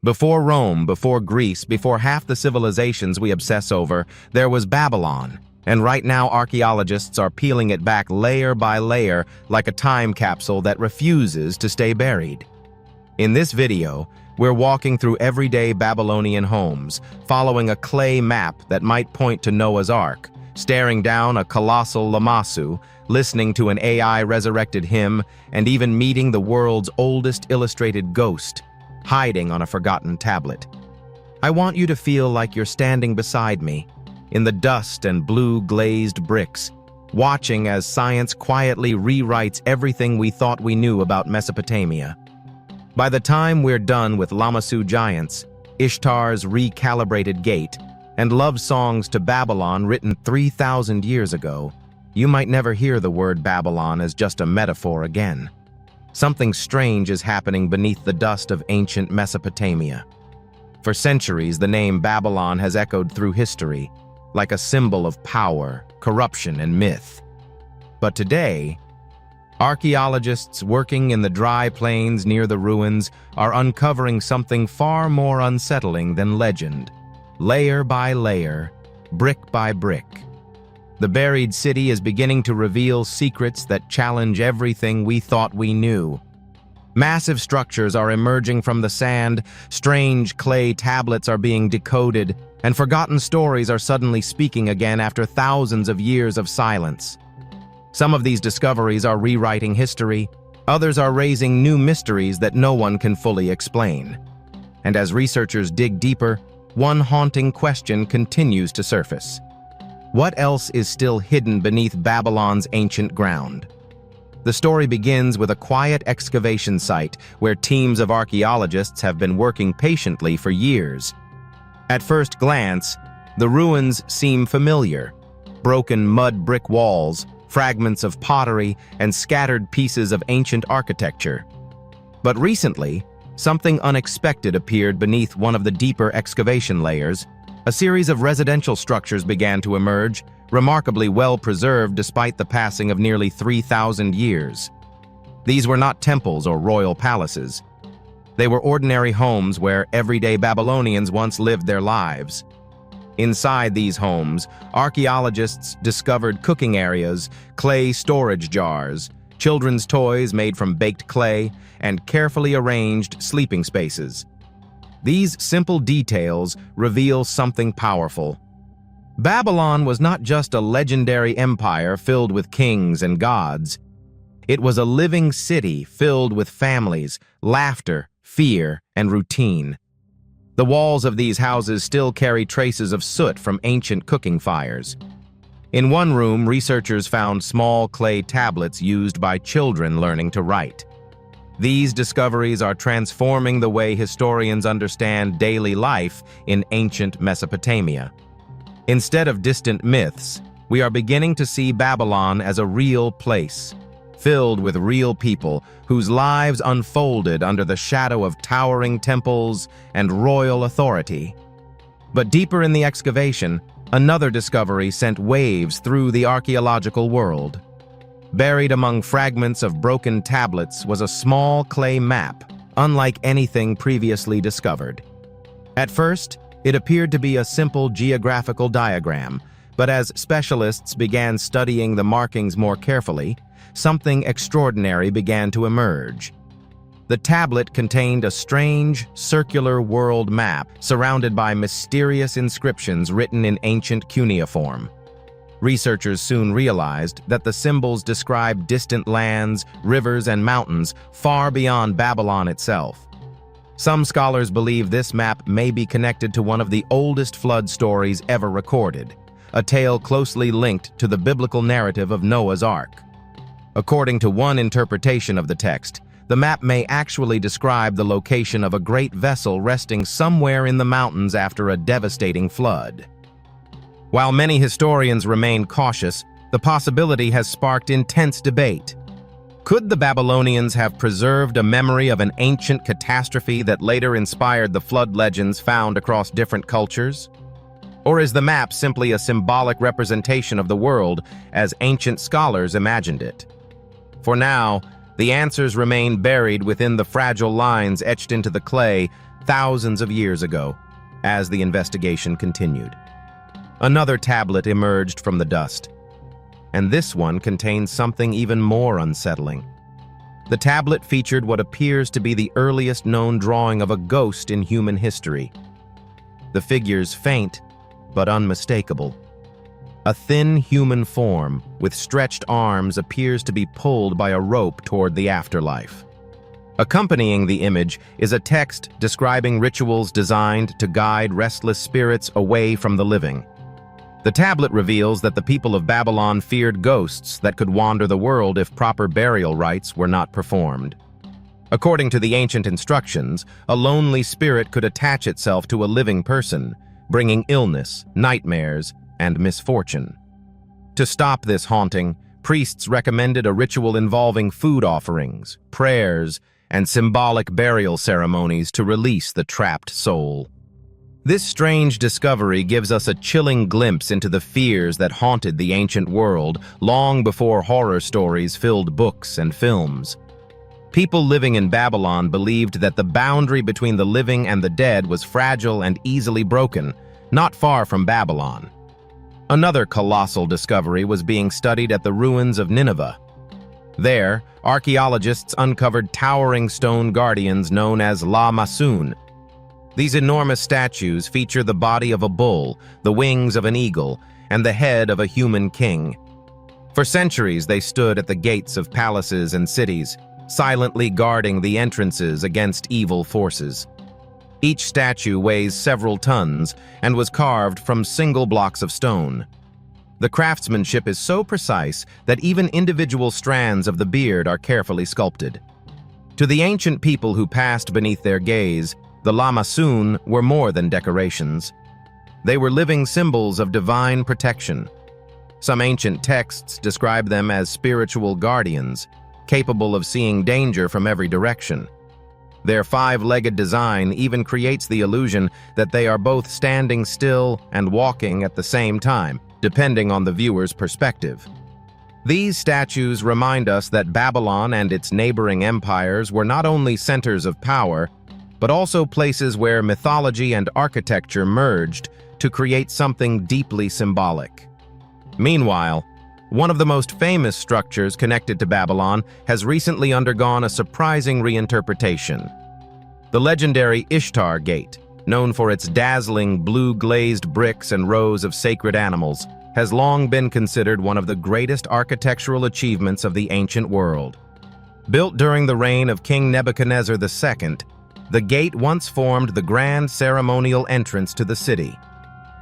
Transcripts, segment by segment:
Before Rome, before Greece, before half the civilizations we obsess over, there was Babylon. And right now, archaeologists are peeling it back layer by layer like a time capsule that refuses to stay buried. In this video, we're walking through everyday Babylonian homes, following a clay map that might point to Noah's Ark, staring down a colossal Lamassu, listening to an AI-resurrected hymn, and even meeting the world's oldest illustrated ghost, hiding on a forgotten tablet. I want you to feel like you're standing beside me, in the dust and blue glazed bricks, watching as science quietly rewrites everything we thought we knew about Mesopotamia. By the time we're done with Lamassu giants, Ishtar's recalibrated gate, and love songs to Babylon written 3,000 years ago, you might never hear the word Babylon as just a metaphor again. Something strange is happening beneath the dust of ancient Mesopotamia. For centuries, the name Babylon has echoed through history, like a symbol of power, corruption, and myth. But today, archaeologists working in the dry plains near the ruins are uncovering something far more unsettling than legend. Layer by layer, brick by brick, the buried city is beginning to reveal secrets that challenge everything we thought we knew. Massive structures are emerging from the sand, strange clay tablets are being decoded, and forgotten stories are suddenly speaking again after thousands of years of silence. Some of these discoveries are rewriting history, others are raising new mysteries that no one can fully explain. And as researchers dig deeper, one haunting question continues to surface. What else is still hidden beneath Babylon's ancient ground? The story begins with a quiet excavation site where teams of archaeologists have been working patiently for years. At first glance, the ruins seem familiar. Broken mud brick walls, fragments of pottery, and scattered pieces of ancient architecture. But recently, something unexpected appeared beneath one of the deeper excavation layers. A series of residential structures began to emerge, remarkably well preserved despite the passing of nearly 3,000 years. These were not temples or royal palaces. They were ordinary homes where everyday Babylonians once lived their lives. Inside these homes, archaeologists discovered cooking areas, clay storage jars, children's toys made from baked clay, and carefully arranged sleeping spaces. These simple details reveal something powerful. Babylon was not just a legendary empire filled with kings and gods. It was a living city filled with families, laughter, fear, and routine. The walls of these houses still carry traces of soot from ancient cooking fires. In one room, researchers found small clay tablets used by children learning to write. These discoveries are transforming the way historians understand daily life in ancient Mesopotamia. Instead of distant myths, we are beginning to see Babylon as a real place, filled with real people whose lives unfolded under the shadow of towering temples and royal authority. But deeper in the excavation, another discovery sent waves through the archaeological world. Buried among fragments of broken tablets was a small clay map, unlike anything previously discovered. At first, it appeared to be a simple geographical diagram, but as specialists began studying the markings more carefully, something extraordinary began to emerge. The tablet contained a strange, circular world map surrounded by mysterious inscriptions written in ancient cuneiform. Researchers soon realized that the symbols described distant lands, rivers, and mountains far beyond Babylon itself. Some scholars believe this map may be connected to one of the oldest flood stories ever recorded, a tale closely linked to the biblical narrative of Noah's Ark. According to one interpretation of the text, the map may actually describe the location of a great vessel resting somewhere in the mountains after a devastating flood. While many historians remain cautious, the possibility has sparked intense debate. Could the Babylonians have preserved a memory of an ancient catastrophe that later inspired the flood legends found across different cultures? Or is the map simply a symbolic representation of the world as ancient scholars imagined it? For now, the answers remain buried within the fragile lines etched into the clay, thousands of years ago, as the investigation continued. Another tablet emerged from the dust, and this one contains something even more unsettling. The tablet featured what appears to be the earliest known drawing of a ghost in human history. The figures faint, but unmistakable. A thin human form with stretched arms appears to be pulled by a rope toward the afterlife. Accompanying the image is a text describing rituals designed to guide restless spirits away from the living. The tablet reveals that the people of Babylon feared ghosts that could wander the world if proper burial rites were not performed. According to the ancient instructions, a lonely spirit could attach itself to a living person, bringing illness, nightmares, and misfortune. To stop this haunting, priests recommended a ritual involving food offerings, prayers, and symbolic burial ceremonies to release the trapped soul. This strange discovery gives us a chilling glimpse into the fears that haunted the ancient world long before horror stories filled books and films. People living in Babylon believed that the boundary between the living and the dead was fragile and easily broken, not far from Babylon. Another colossal discovery was being studied at the ruins of Nineveh. There, archaeologists uncovered towering stone guardians known as La Masoon. These enormous statues feature the body of a bull, the wings of an eagle, and the head of a human king. For centuries, they stood at the gates of palaces and cities, silently guarding the entrances against evil forces. Each statue weighs several tons and was carved from single blocks of stone. The craftsmanship is so precise that even individual strands of the beard are carefully sculpted. To the ancient people who passed beneath their gaze, the Lamasoon were more than decorations. They were living symbols of divine protection. Some ancient texts describe them as spiritual guardians, capable of seeing danger from every direction. Their five-legged design even creates the illusion that they are both standing still and walking at the same time, depending on the viewer's perspective. These statues remind us that Babylon and its neighboring empires were not only centers of power, but also places where mythology and architecture merged to create something deeply symbolic. Meanwhile, one of the most famous structures connected to Babylon has recently undergone a surprising reinterpretation. The legendary Ishtar Gate, known for its dazzling blue-glazed bricks and rows of sacred animals, has long been considered one of the greatest architectural achievements of the ancient world. Built during the reign of King Nebuchadnezzar II, the gate once formed the grand ceremonial entrance to the city.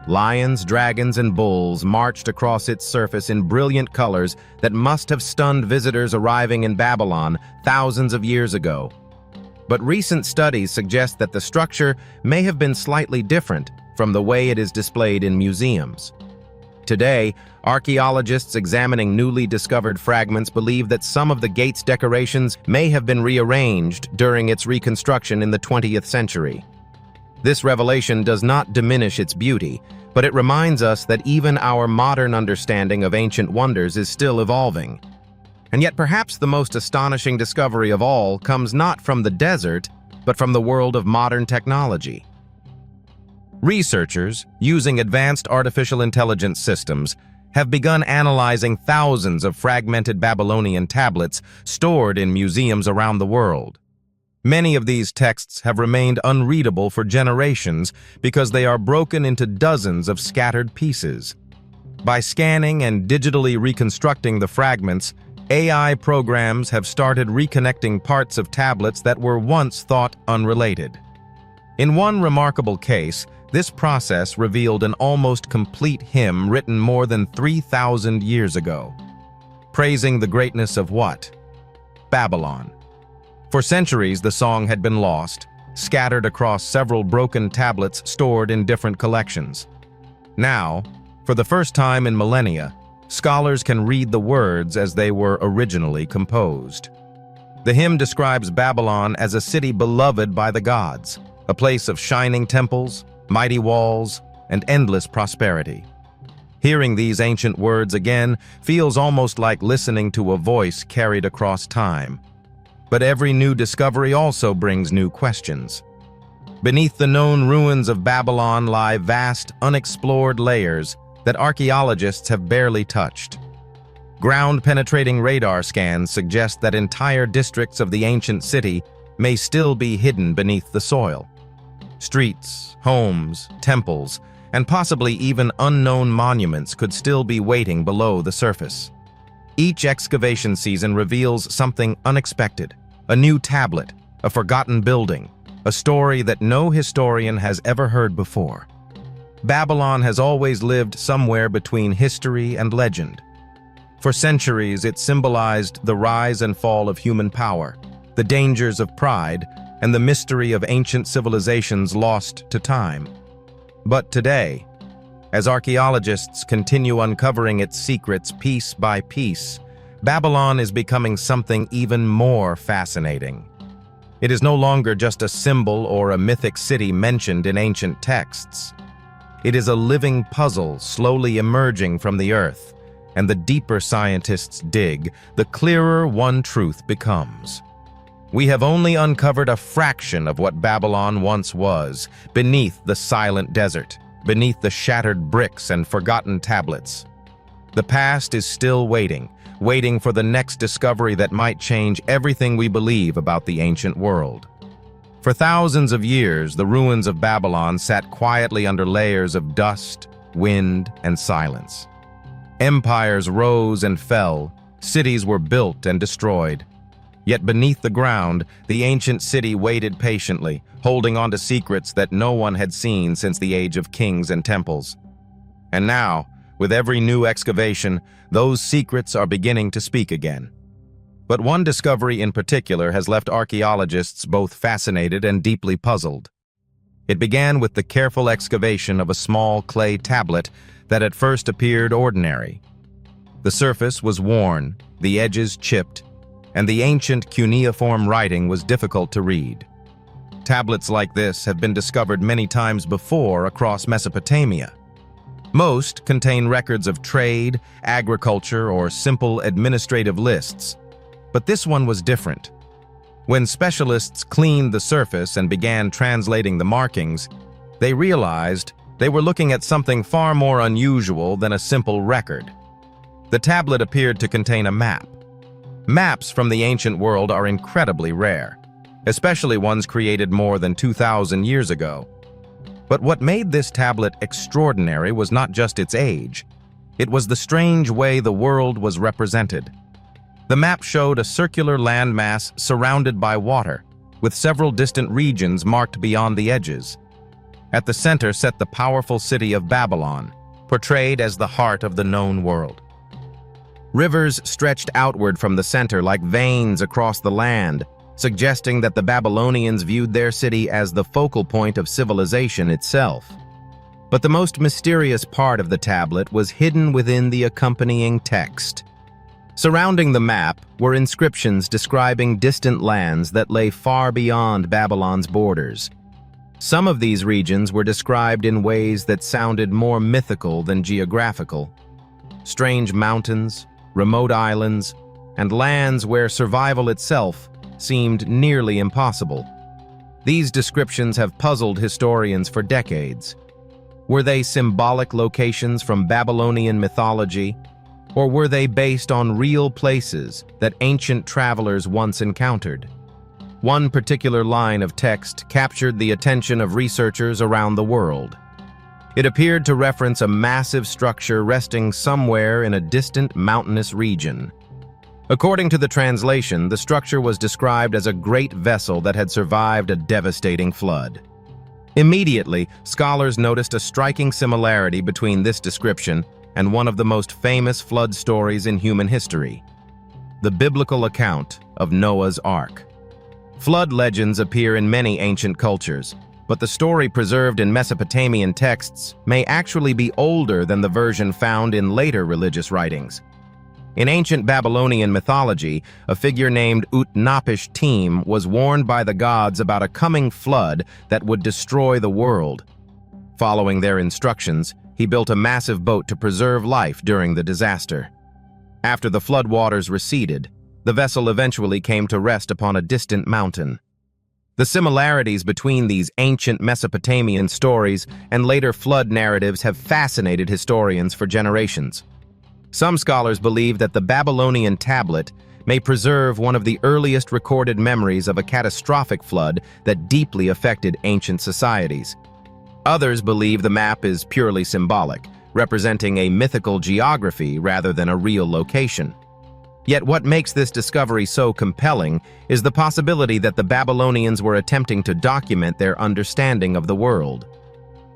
Lions, dragons, and bulls marched across its surface in brilliant colors that must have stunned visitors arriving in Babylon thousands of years ago. But recent studies suggest that the structure may have been slightly different from the way it is displayed in museums. Today, archaeologists examining newly discovered fragments believe that some of the gate's decorations may have been rearranged during its reconstruction in the 20th century. This revelation does not diminish its beauty, but it reminds us that even our modern understanding of ancient wonders is still evolving. And yet perhaps the most astonishing discovery of all comes not from the desert, but from the world of modern technology. Researchers, using advanced artificial intelligence systems, have begun analyzing thousands of fragmented Babylonian tablets stored in museums around the world. Many of these texts have remained unreadable for generations because they are broken into dozens of scattered pieces. By scanning and digitally reconstructing the fragments, AI programs have started reconnecting parts of tablets that were once thought unrelated. In one remarkable case, this process revealed an almost complete hymn written more than 3,000 years ago, praising the greatness of what? Babylon. For centuries, the song had been lost, scattered across several broken tablets stored in different collections. Now, for the first time in millennia, scholars can read the words as they were originally composed. The hymn describes Babylon as a city beloved by the gods, a place of shining temples, mighty walls, and endless prosperity. Hearing these ancient words again feels almost like listening to a voice carried across time. But every new discovery also brings new questions. Beneath the known ruins of Babylon lie vast, unexplored layers that archaeologists have barely touched. Ground-penetrating radar scans suggest that entire districts of the ancient city may still be hidden beneath the soil. Streets, homes, temples, and possibly even unknown monuments could still be waiting below the surface. Each excavation season reveals something unexpected: a new tablet, a forgotten building, a story that no historian has ever heard before. Babylon has always lived somewhere between history and legend. For centuries, it symbolized the rise and fall of human power, the dangers of pride, and the mystery of ancient civilizations lost to time. But today, as archaeologists continue uncovering its secrets piece by piece, Babylon is becoming something even more fascinating. It is no longer just a symbol or a mythic city mentioned in ancient texts. It is a living puzzle slowly emerging from the earth, and the deeper scientists dig, the clearer one truth becomes. We have only uncovered a fraction of what Babylon once was, beneath the silent desert, beneath the shattered bricks and forgotten tablets. The past is still waiting for the next discovery that might change everything we believe about the ancient world. For thousands of years, the ruins of Babylon sat quietly under layers of dust, wind, and silence. Empires rose and fell, cities were built and destroyed. Yet beneath the ground, the ancient city waited patiently, holding on to secrets that no one had seen since the age of kings and temples. And now, with every new excavation, those secrets are beginning to speak again. But one discovery in particular has left archaeologists both fascinated and deeply puzzled. It began with the careful excavation of a small clay tablet that at first appeared ordinary. The surface was worn, the edges chipped, and the ancient cuneiform writing was difficult to read. Tablets like this have been discovered many times before across Mesopotamia. Most contain records of trade, agriculture, or simple administrative lists, but this one was different. When specialists cleaned the surface and began translating the markings, they realized they were looking at something far more unusual than a simple record. The tablet appeared to contain a map. Maps from the ancient world are incredibly rare, especially ones created more than 2,000 years ago. But what made this tablet extraordinary was not just its age. It was the strange way the world was represented. The map showed a circular landmass surrounded by water, with several distant regions marked beyond the edges. At the center sat the powerful city of Babylon, portrayed as the heart of the known world. Rivers stretched outward from the center like veins across the land, suggesting that the Babylonians viewed their city as the focal point of civilization itself. But the most mysterious part of the tablet was hidden within the accompanying text. Surrounding the map were inscriptions describing distant lands that lay far beyond Babylon's borders. Some of these regions were described in ways that sounded more mythical than geographical. Strange mountains, remote islands, and lands where survival itself seemed nearly impossible. These descriptions have puzzled historians for decades. Were they symbolic locations from Babylonian mythology, or were they based on real places that ancient travelers once encountered? One particular line of text captured the attention of researchers around the world. It appeared to reference a massive structure resting somewhere in a distant mountainous region. According to the translation, the structure was described as a great vessel that had survived a devastating flood. Immediately, scholars noticed a striking similarity between this description and one of the most famous flood stories in human history, the biblical account of Noah's Ark. Flood legends appear in many ancient cultures, but the story preserved in Mesopotamian texts may actually be older than the version found in later religious writings. In ancient Babylonian mythology, a figure named Utnapishtim was warned by the gods about a coming flood that would destroy the world. Following their instructions, he built a massive boat to preserve life during the disaster. After the flood waters receded, the vessel eventually came to rest upon a distant mountain. The similarities between these ancient Mesopotamian stories and later flood narratives have fascinated historians for generations. Some scholars believe that the Babylonian tablet may preserve one of the earliest recorded memories of a catastrophic flood that deeply affected ancient societies. Others believe the map is purely symbolic, representing a mythical geography rather than a real location. Yet what makes this discovery so compelling is the possibility that the Babylonians were attempting to document their understanding of the world.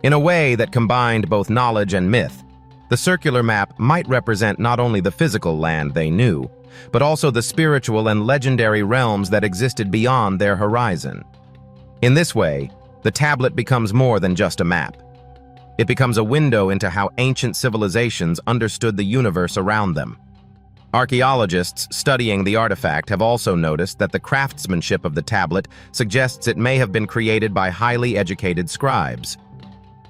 In a way that combined both knowledge and myth, the circular map might represent not only the physical land they knew, but also the spiritual and legendary realms that existed beyond their horizon. In this way, the tablet becomes more than just a map. It becomes a window into how ancient civilizations understood the universe around them. Archaeologists studying the artifact have also noticed that the craftsmanship of the tablet suggests it may have been created by highly educated scribes.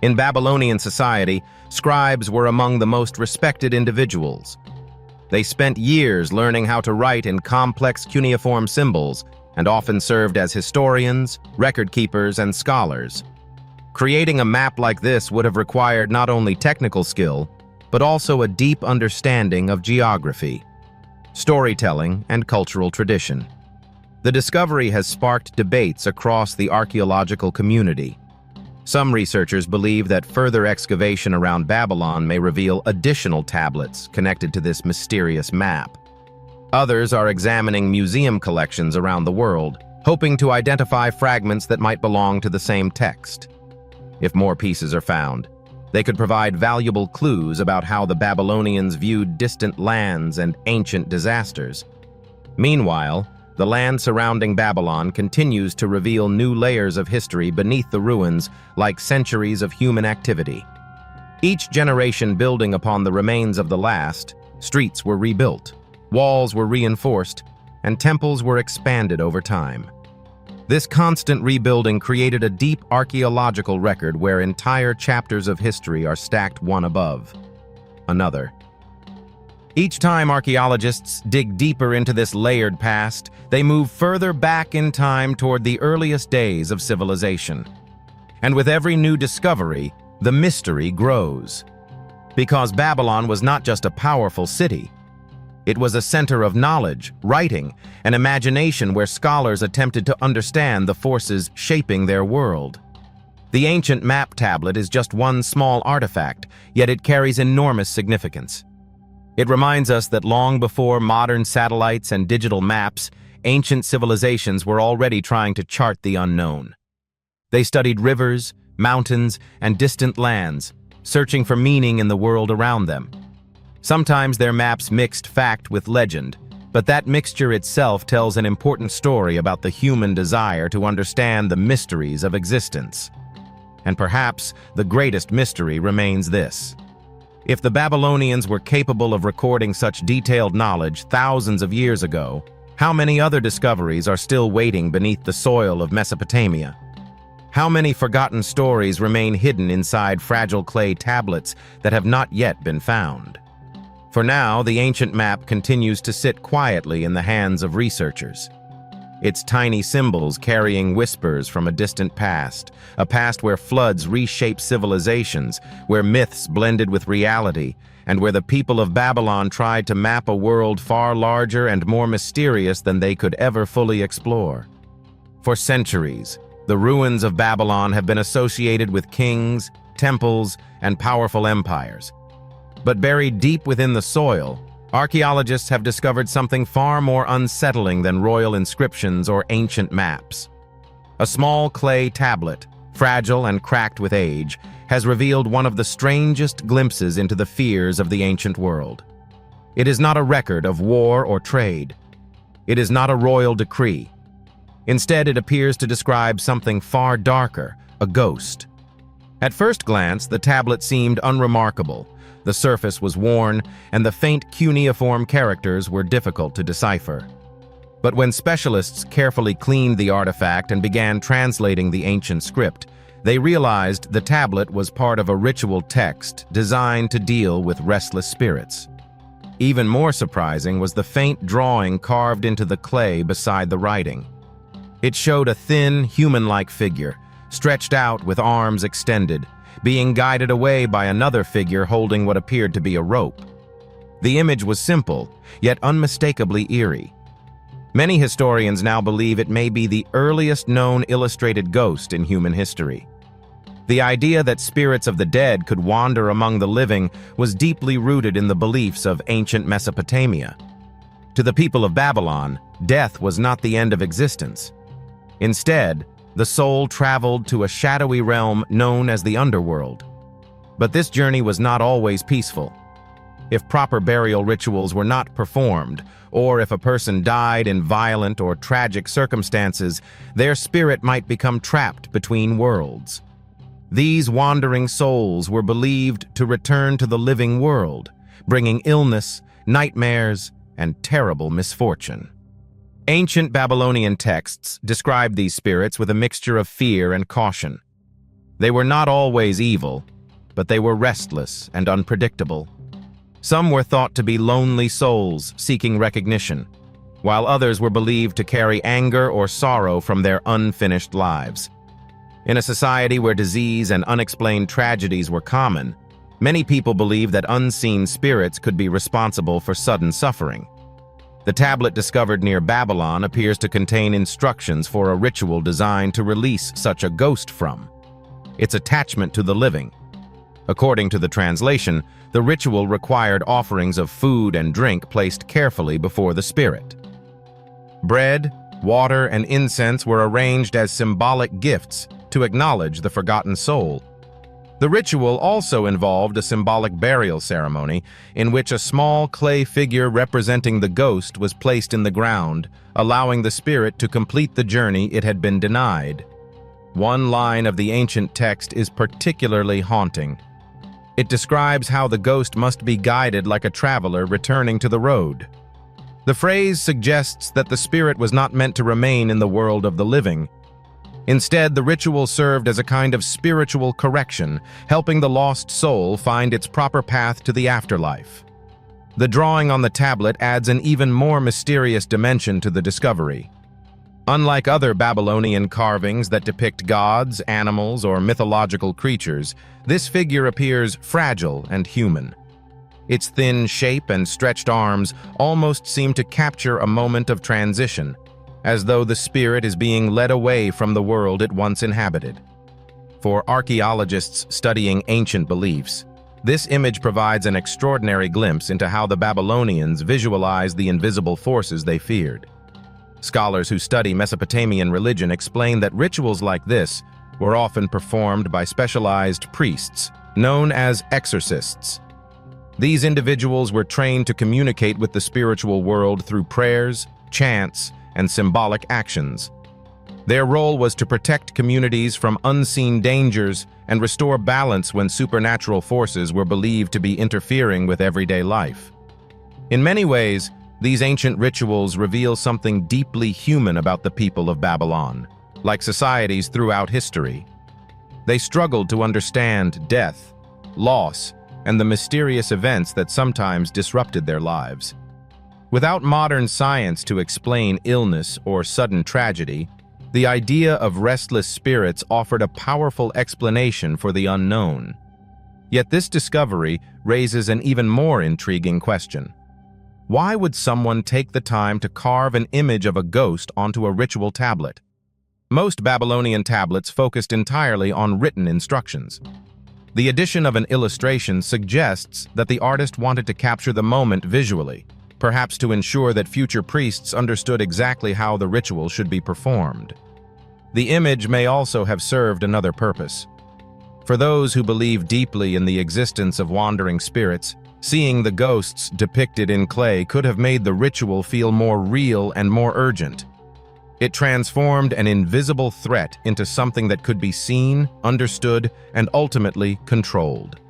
In Babylonian society, scribes were among the most respected individuals. They spent years learning how to write in complex cuneiform symbols and often served as historians, record keepers, and scholars. Creating a map like this would have required not only technical skill, but also a deep understanding of geography, storytelling, and cultural tradition. The discovery has sparked debates across the archaeological community. Some researchers believe that further excavation around Babylon may reveal additional tablets connected to this mysterious map. Others are examining museum collections around the world, hoping to identify fragments that might belong to the same text. If more pieces are found, they could provide valuable clues about how the Babylonians viewed distant lands and ancient disasters. Meanwhile, the land surrounding Babylon continues to reveal new layers of history beneath the ruins, like centuries of human activity. Each generation building upon the remains of the last, streets were rebuilt, walls were reinforced, and temples were expanded over time. This constant rebuilding created a deep archaeological record where entire chapters of history are stacked one above another. Each time archaeologists dig deeper into this layered past, they move further back in time toward the earliest days of civilization. And with every new discovery, the mystery grows. Because Babylon was not just a powerful city, it was a center of knowledge, writing, and imagination where scholars attempted to understand the forces shaping their world. The ancient map tablet is just one small artifact, yet it carries enormous significance. It reminds us that long before modern satellites and digital maps, ancient civilizations were already trying to chart the unknown. They studied rivers, mountains, and distant lands, searching for meaning in the world around them. Sometimes their maps mixed fact with legend, but that mixture itself tells an important story about the human desire to understand the mysteries of existence. And perhaps the greatest mystery remains this. If the Babylonians were capable of recording such detailed knowledge thousands of years ago, how many other discoveries are still waiting beneath the soil of Mesopotamia? How many forgotten stories remain hidden inside fragile clay tablets that have not yet been found? For now, the ancient map continues to sit quietly in the hands of researchers. Its tiny symbols carrying whispers from a distant past, a past where floods reshaped civilizations, where myths blended with reality, and where the people of Babylon tried to map a world far larger and more mysterious than they could ever fully explore. For centuries, the ruins of Babylon have been associated with kings, temples, and powerful empires. But buried deep within the soil, archaeologists have discovered something far more unsettling than royal inscriptions or ancient maps. A small clay tablet, fragile and cracked with age, has revealed one of the strangest glimpses into the fears of the ancient world. It is not a record of war or trade. It is not a royal decree. Instead, it appears to describe something far darker, a ghost. At first glance, the tablet seemed unremarkable. The surface was worn, and the faint cuneiform characters were difficult to decipher. But when specialists carefully cleaned the artifact and began translating the ancient script, they realized the tablet was part of a ritual text designed to deal with restless spirits. Even more surprising was the faint drawing carved into the clay beside the writing. It showed a thin, human-like figure, stretched out with arms extended, being guided away by another figure holding what appeared to be a rope. The image was simple, yet unmistakably eerie. Many historians now believe it may be the earliest known illustrated ghost in human history. The idea that spirits of the dead could wander among the living was deeply rooted in the beliefs of ancient Mesopotamia. To the people of Babylon, death was not the end of existence. Instead, the soul traveled to a shadowy realm known as the underworld. But this journey was not always peaceful. If proper burial rituals were not performed, or if a person died in violent or tragic circumstances, their spirit might become trapped between worlds. These wandering souls were believed to return to the living world, bringing illness, nightmares, and terrible misfortune. Ancient Babylonian texts describe these spirits with a mixture of fear and caution. They were not always evil, but they were restless and unpredictable. Some were thought to be lonely souls seeking recognition, while others were believed to carry anger or sorrow from their unfinished lives. In a society where disease and unexplained tragedies were common, many people believed that unseen spirits could be responsible for sudden suffering. The tablet discovered near Babylon appears to contain instructions for a ritual designed to release such a ghost from its attachment to the living. According to the translation, the ritual required offerings of food and drink placed carefully before the spirit. Bread, water, and incense were arranged as symbolic gifts to acknowledge the forgotten soul. The ritual also involved a symbolic burial ceremony in which a small clay figure representing the ghost was placed in the ground, allowing the spirit to complete the journey it had been denied. One line of the ancient text is particularly haunting. It describes how the ghost must be guided like a traveler returning to the road. The phrase suggests that the spirit was not meant to remain in the world of the living. Instead, the ritual served as a kind of spiritual correction, helping the lost soul find its proper path to the afterlife. The drawing on the tablet adds an even more mysterious dimension to the discovery. Unlike other Babylonian carvings that depict gods, animals, or mythological creatures, this figure appears fragile and human. Its thin shape and stretched arms almost seem to capture a moment of transition, as though the spirit is being led away from the world it once inhabited. For archaeologists studying ancient beliefs, this image provides an extraordinary glimpse into how the Babylonians visualized the invisible forces they feared. Scholars who study Mesopotamian religion explain that rituals like this were often performed by specialized priests, known as exorcists. These individuals were trained to communicate with the spiritual world through prayers, chants, and symbolic actions. Their role was to protect communities from unseen dangers and restore balance when supernatural forces were believed to be interfering with everyday life. In many ways, these ancient rituals reveal something deeply human about the people of Babylon, like societies throughout history. They struggled to understand death, loss, and the mysterious events that sometimes disrupted their lives. Without modern science to explain illness or sudden tragedy, the idea of restless spirits offered a powerful explanation for the unknown. Yet this discovery raises an even more intriguing question. Why would someone take the time to carve an image of a ghost onto a ritual tablet? Most Babylonian tablets focused entirely on written instructions. The addition of an illustration suggests that the artist wanted to capture the moment visually, perhaps to ensure that future priests understood exactly how the ritual should be performed. The image may also have served another purpose. For those who believe deeply in the existence of wandering spirits, seeing the ghosts depicted in clay could have made the ritual feel more real and more urgent. It transformed an invisible threat into something that could be seen, understood, and ultimately controlled.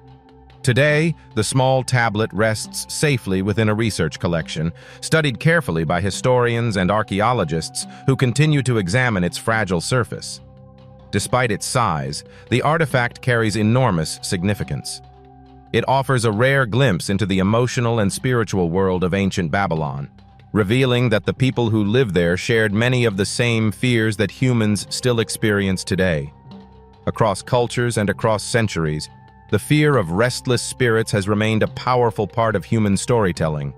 Today, the small tablet rests safely within a research collection, studied carefully by historians and archaeologists who continue to examine its fragile surface. Despite its size, the artifact carries enormous significance. It offers a rare glimpse into the emotional and spiritual world of ancient Babylon, revealing that the people who lived there shared many of the same fears that humans still experience today. Across cultures and across centuries, the fear of restless spirits has remained a powerful part of human storytelling.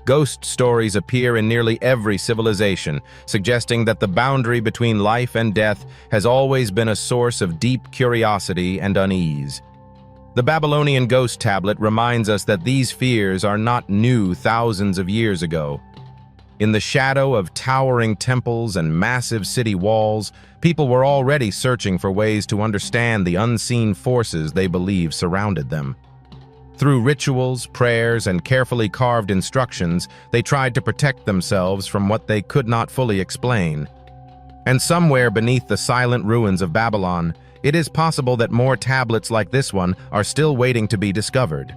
Ghost stories appear in nearly every civilization, suggesting that the boundary between life and death has always been a source of deep curiosity and unease. The Babylonian ghost tablet reminds us that these fears are not new thousands of years ago. In the shadow of towering temples and massive city walls, people were already searching for ways to understand the unseen forces they believed surrounded them. Through rituals, prayers, and carefully carved instructions, they tried to protect themselves from what they could not fully explain. And somewhere beneath the silent ruins of Babylon, it is possible that more tablets like this one are still waiting to be discovered.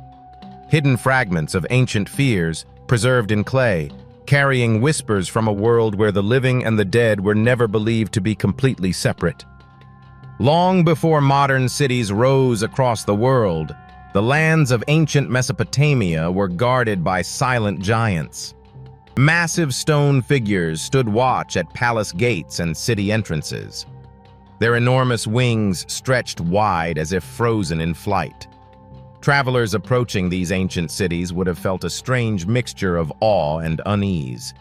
Hidden fragments of ancient fears, preserved in clay, carrying whispers from a world where the living and the dead were never believed to be completely separate. Long before modern cities rose across the world, the lands of ancient Mesopotamia were guarded by silent giants. Massive stone figures stood watch at palace gates and city entrances. Their enormous wings stretched wide as if frozen in flight. Travelers approaching these ancient cities would have felt a strange mixture of awe and unease.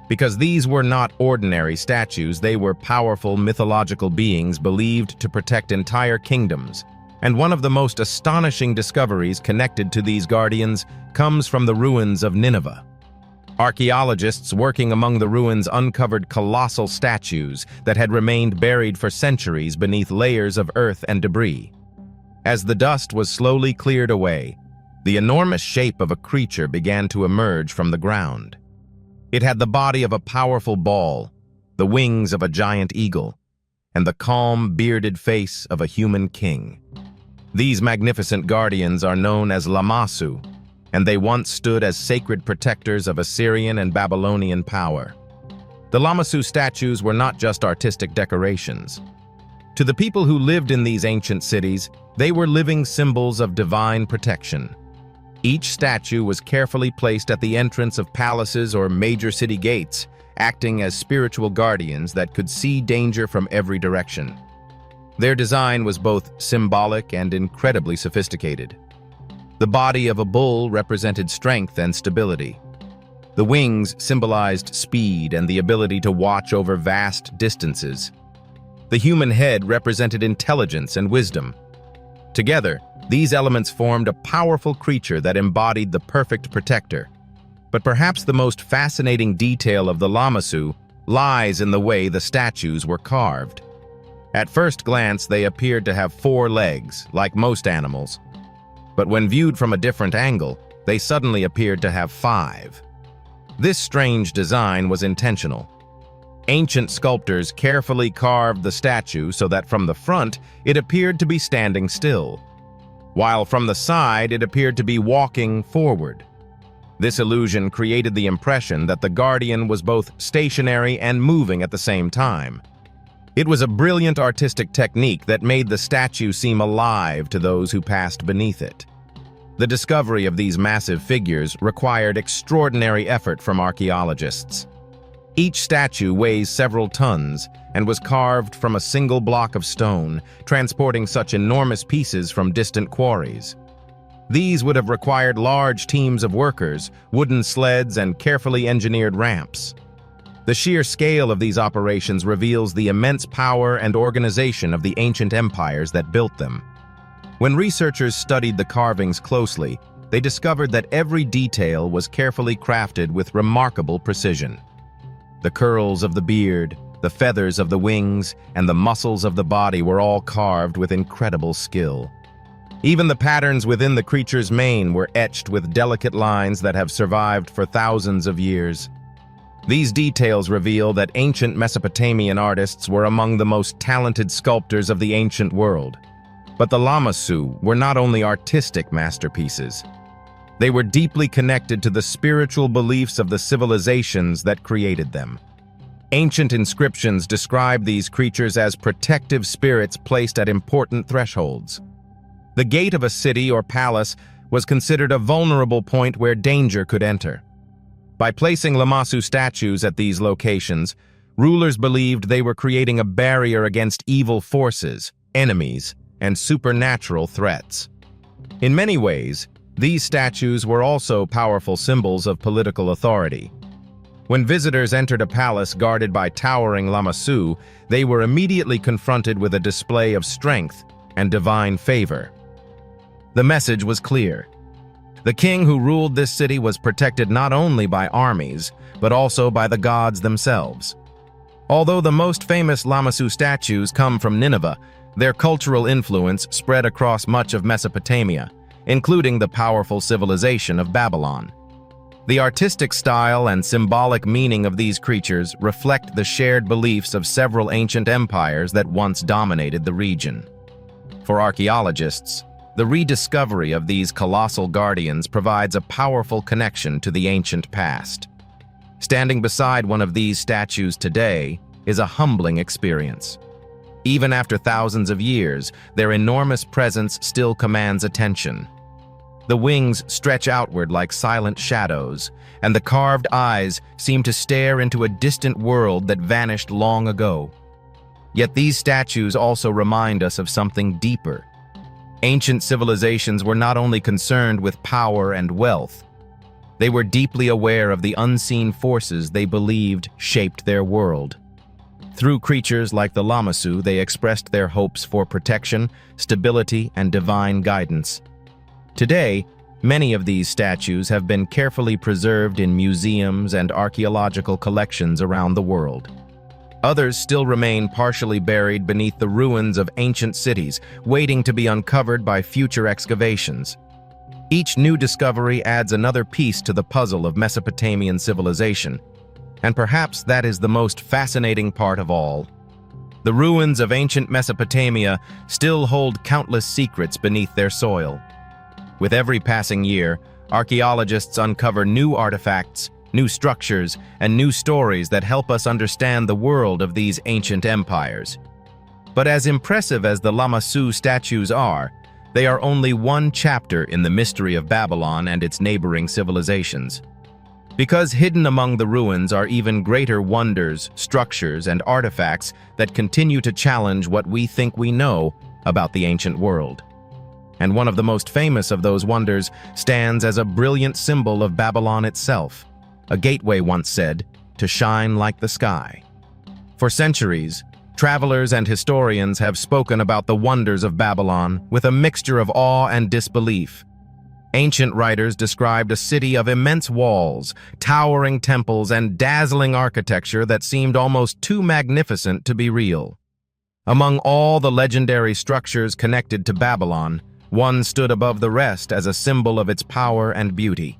Because these were not ordinary statues, they were powerful mythological beings believed to protect entire kingdoms. And one of the most astonishing discoveries connected to these guardians comes from the ruins of Nineveh. Archaeologists working among the ruins uncovered colossal statues that had remained buried for centuries beneath layers of earth and debris. As the dust was slowly cleared away, the enormous shape of a creature began to emerge from the ground. It had the body of a powerful ball, the wings of a giant eagle, and the calm, bearded face of a human king. These magnificent guardians are known as Lamassu, and they once stood as sacred protectors of Assyrian and Babylonian power. The Lamassu statues were not just artistic decorations. To the people who lived in these ancient cities, they were living symbols of divine protection. Each statue was carefully placed at the entrance of palaces or major city gates, acting as spiritual guardians that could see danger from every direction. Their design was both symbolic and incredibly sophisticated. The body of a bull represented strength and stability. The wings symbolized speed and the ability to watch over vast distances. The human head represented intelligence and wisdom. Together, these elements formed a powerful creature that embodied the perfect protector. But perhaps the most fascinating detail of the Lamassu lies in the way the statues were carved. At first glance, they appeared to have 4 legs, like most animals. But when viewed from a different angle, they suddenly appeared to have 5. This strange design was intentional. Ancient sculptors carefully carved the statue so that from the front, it appeared to be standing still, while from the side, it appeared to be walking forward. This illusion created the impression that the guardian was both stationary and moving at the same time. It was a brilliant artistic technique that made the statue seem alive to those who passed beneath it. The discovery of these massive figures required extraordinary effort from archaeologists. Each statue weighs several tons and was carved from a single block of stone, transporting such enormous pieces from distant quarries. These would have required large teams of workers, wooden sleds, and carefully engineered ramps. The sheer scale of these operations reveals the immense power and organization of the ancient empires that built them. When researchers studied the carvings closely, they discovered that every detail was carefully crafted with remarkable precision. The curls of the beard, the feathers of the wings, and the muscles of the body were all carved with incredible skill. Even the patterns within the creature's mane were etched with delicate lines that have survived for thousands of years. These details reveal that ancient Mesopotamian artists were among the most talented sculptors of the ancient world. But the Lamassu were not only artistic masterpieces. They were deeply connected to the spiritual beliefs of the civilizations that created them. Ancient inscriptions describe these creatures as protective spirits placed at important thresholds. The gate of a city or palace was considered a vulnerable point where danger could enter. By placing Lamassu statues at these locations, rulers believed they were creating a barrier against evil forces, enemies, and supernatural threats. In many ways, these statues were also powerful symbols of political authority. When visitors entered a palace guarded by towering Lamassu, they were immediately confronted with a display of strength and divine favor. The message was clear. The king who ruled this city was protected not only by armies, but also by the gods themselves. Although the most famous Lamassu statues come from Nineveh, their cultural influence spread across much of Mesopotamia, including the powerful civilization of Babylon. The artistic style and symbolic meaning of these creatures reflect the shared beliefs of several ancient empires that once dominated the region. For archaeologists, the rediscovery of these colossal guardians provides a powerful connection to the ancient past. Standing beside one of these statues today is a humbling experience. Even after thousands of years, their enormous presence still commands attention. The wings stretch outward like silent shadows, and the carved eyes seem to stare into a distant world that vanished long ago. Yet these statues also remind us of something deeper. Ancient civilizations were not only concerned with power and wealth, they were deeply aware of the unseen forces they believed shaped their world. Through creatures like the Lamassu, they expressed their hopes for protection, stability, and divine guidance. Today, many of these statues have been carefully preserved in museums and archaeological collections around the world. Others still remain partially buried beneath the ruins of ancient cities, waiting to be uncovered by future excavations. Each new discovery adds another piece to the puzzle of Mesopotamian civilization, and perhaps that is the most fascinating part of all. The ruins of ancient Mesopotamia still hold countless secrets beneath their soil. With every passing year, archaeologists uncover new artifacts, new structures, and new stories that help us understand the world of these ancient empires. But as impressive as the Lamassu statues are, they are only one chapter in the mystery of Babylon and its neighboring civilizations. Because hidden among the ruins are even greater wonders, structures, and artifacts that continue to challenge what we think we know about the ancient world. And one of the most famous of those wonders stands as a brilliant symbol of Babylon itself. A gateway once said, to shine like the sky. For centuries, travelers and historians have spoken about the wonders of Babylon with a mixture of awe and disbelief. Ancient writers described a city of immense walls, towering temples, and dazzling architecture that seemed almost too magnificent to be real. Among all the legendary structures connected to Babylon, one stood above the rest as a symbol of its power and beauty.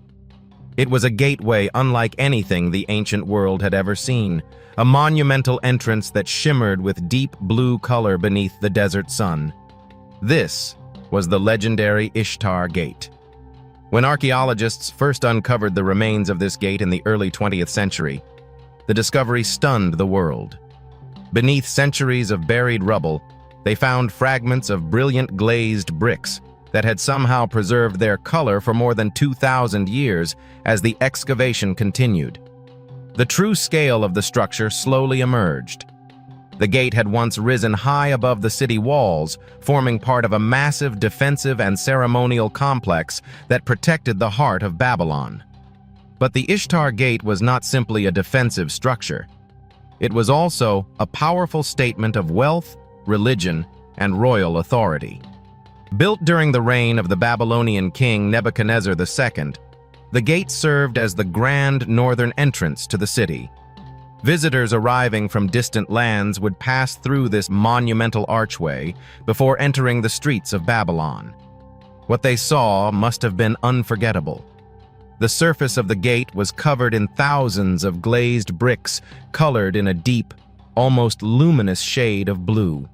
It was a gateway unlike anything the ancient world had ever seen, a monumental entrance that shimmered with deep blue color beneath the desert sun. This was the legendary Ishtar Gate. When archaeologists first uncovered the remains of this gate in the early 20th century, the discovery stunned the world. Beneath centuries of buried rubble, they found fragments of brilliant glazed bricks that had somehow preserved their color for more than 2,000 years as the excavation continued. The true scale of the structure slowly emerged. The gate had once risen high above the city walls, forming part of a massive defensive and ceremonial complex that protected the heart of Babylon. But the Ishtar Gate was not simply a defensive structure. It was also a powerful statement of wealth, religion, and royal authority. Built during the reign of the Babylonian king Nebuchadnezzar II, the gate served as the grand northern entrance to the city. Visitors arriving from distant lands would pass through this monumental archway before entering the streets of Babylon. What they saw must have been unforgettable. The surface of the gate was covered in thousands of glazed bricks colored in a deep, almost luminous shade of blue.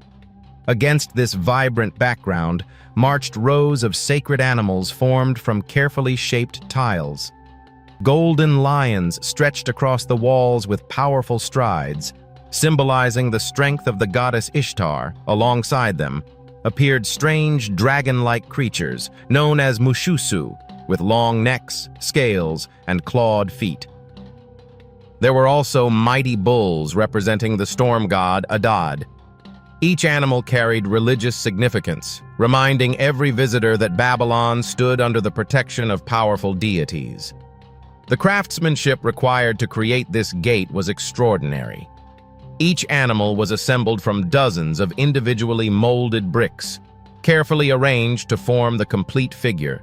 Against this vibrant background marched rows of sacred animals formed from carefully shaped tiles. Golden lions stretched across the walls with powerful strides, symbolizing the strength of the goddess Ishtar. Alongside them appeared strange dragon-like creatures known as Mushusu, with long necks, scales, and clawed feet. There were also mighty bulls representing the storm god Adad. Each animal carried religious significance, reminding every visitor that Babylon stood under the protection of powerful deities. The craftsmanship required to create this gate was extraordinary. Each animal was assembled from dozens of individually molded bricks, carefully arranged to form the complete figure.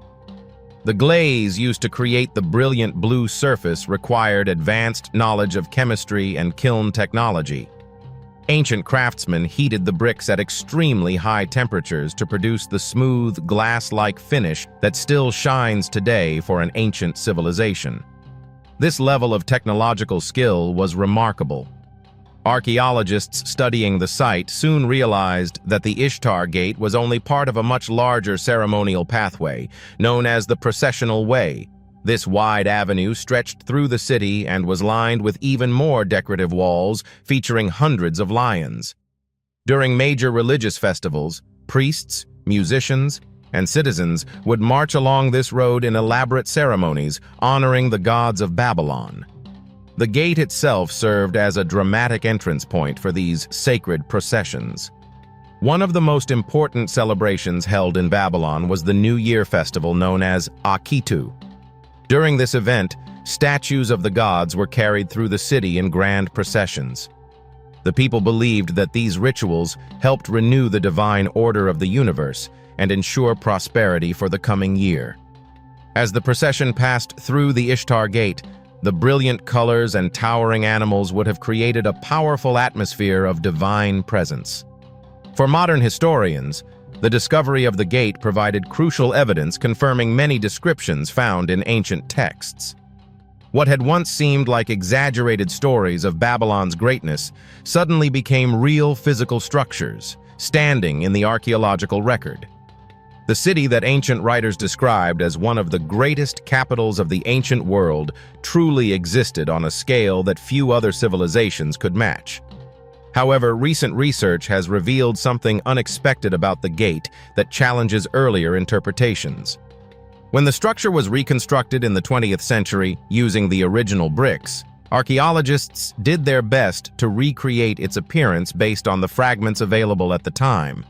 The glaze used to create the brilliant blue surface required advanced knowledge of chemistry and kiln technology. Ancient craftsmen heated the bricks at extremely high temperatures to produce the smooth, glass-like finish that still shines today for an ancient civilization. This level of technological skill was remarkable. Archaeologists studying the site soon realized that the Ishtar Gate was only part of a much larger ceremonial pathway, known as the processional way. This wide avenue stretched through the city and was lined with even more decorative walls featuring hundreds of lions. During major religious festivals, priests, musicians, and citizens would march along this road in elaborate ceremonies, honoring the gods of Babylon. The gate itself served as a dramatic entrance point for these sacred processions. One of the most important celebrations held in Babylon was the New Year festival known as Akitu. During this event, statues of the gods were carried through the city in grand processions. The people believed that these rituals helped renew the divine order of the universe and ensure prosperity for the coming year. As the procession passed through the Ishtar Gate, the brilliant colors and towering animals would have created a powerful atmosphere of divine presence. For modern historians, the discovery of the gate provided crucial evidence confirming many descriptions found in ancient texts. What had once seemed like exaggerated stories of Babylon's greatness suddenly became real physical structures, standing in the archaeological record. The city that ancient writers described as one of the greatest capitals of the ancient world truly existed on a scale that few other civilizations could match. However, recent research has revealed something unexpected about the gate that challenges earlier interpretations. When the structure was reconstructed in the 20th century using the original bricks, archaeologists did their best to recreate its appearance based on the fragments available at the time.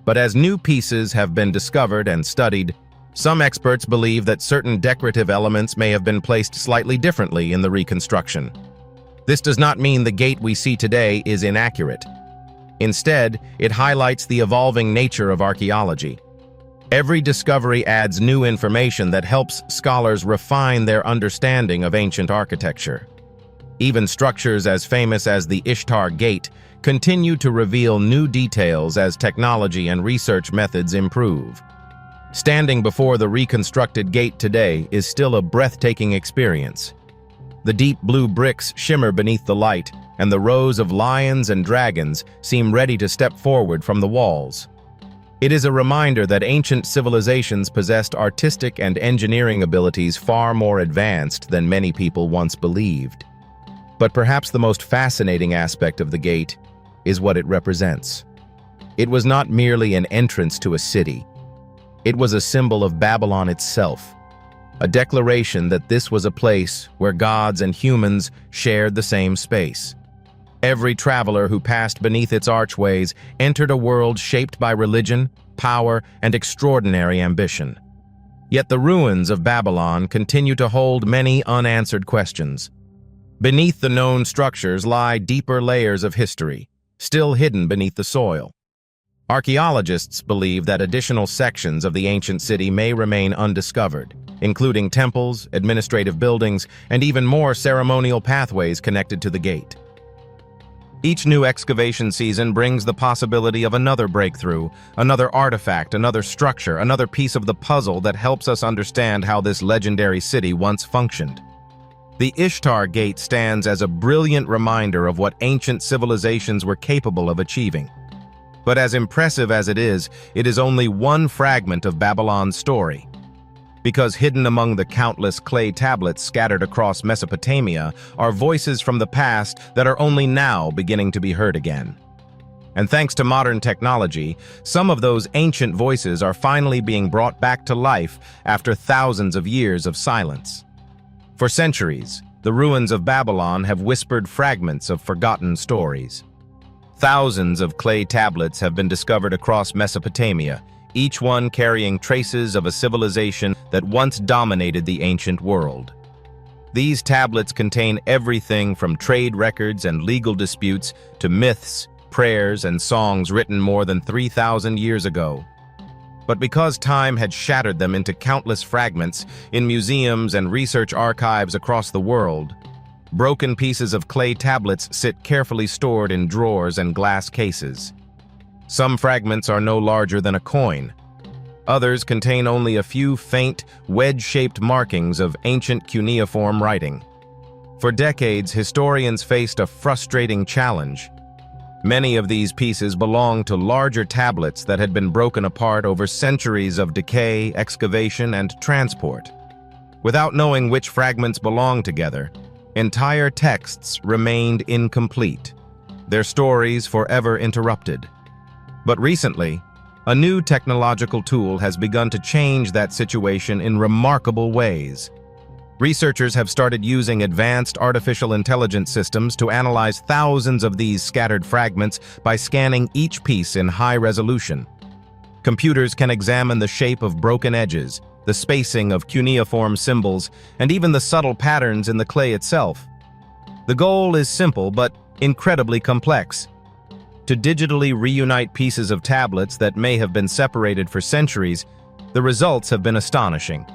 But as new pieces have been discovered and studied, some experts believe that certain decorative elements may have been placed slightly differently in the reconstruction. This does not mean the gate we see today is inaccurate. Instead, it highlights the evolving nature of archaeology. Every discovery adds new information that helps scholars refine their understanding of ancient architecture. Even structures as famous as the Ishtar Gate continue to reveal new details as technology and research methods improve. Standing before the reconstructed gate today is still a breathtaking experience. The deep blue bricks shimmer beneath the light, and the rows of lions and dragons seem ready to step forward from the walls. It is a reminder that ancient civilizations possessed artistic and engineering abilities far more advanced than many people once believed. But perhaps the most fascinating aspect of the gate is what it represents. It was not merely an entrance to a city. It was a symbol of Babylon itself, a declaration that this was a place where gods and humans shared the same space. Every traveler who passed beneath its archways entered a world shaped by religion, power, and extraordinary ambition. Yet the ruins of Babylon continue to hold many unanswered questions. Beneath the known structures lie deeper layers of history, still hidden beneath the soil. Archaeologists believe that additional sections of the ancient city may remain undiscovered, including temples, administrative buildings, and even more ceremonial pathways connected to the gate. Each new excavation season brings the possibility of another breakthrough, another artifact, another structure, another piece of the puzzle that helps us understand how this legendary city once functioned. The Ishtar Gate stands as a brilliant reminder of what ancient civilizations were capable of achieving. But as impressive as it is only one fragment of Babylon's story. Because hidden among the countless clay tablets scattered across Mesopotamia are voices from the past that are only now beginning to be heard again. And thanks to modern technology, some of those ancient voices are finally being brought back to life after thousands of years of silence. For centuries, the ruins of Babylon have whispered fragments of forgotten stories. Thousands of clay tablets have been discovered across Mesopotamia, each one carrying traces of a civilization that once dominated the ancient world. These tablets contain everything from trade records and legal disputes to myths, prayers, and songs written more than 3,000 years ago. But because time had shattered them into countless fragments in museums and research archives across the world, broken pieces of clay tablets sit carefully stored in drawers and glass cases. Some fragments are no larger than a coin. Others contain only a few faint, wedge-shaped markings of ancient cuneiform writing. For decades, historians faced a frustrating challenge. Many of these pieces belong to larger tablets that had been broken apart over centuries of decay, excavation, and transport. Without knowing which fragments belong together, entire texts remained incomplete, their stories forever interrupted. But recently, a new technological tool has begun to change that situation in remarkable ways. Researchers have started using advanced artificial intelligence systems to analyze thousands of these scattered fragments by scanning each piece in high resolution. Computers can examine the shape of broken edges, the spacing of cuneiform symbols, and even the subtle patterns in the clay itself. The goal is simple but incredibly complex: to digitally reunite pieces of tablets that may have been separated for centuries. The results have been astonishing.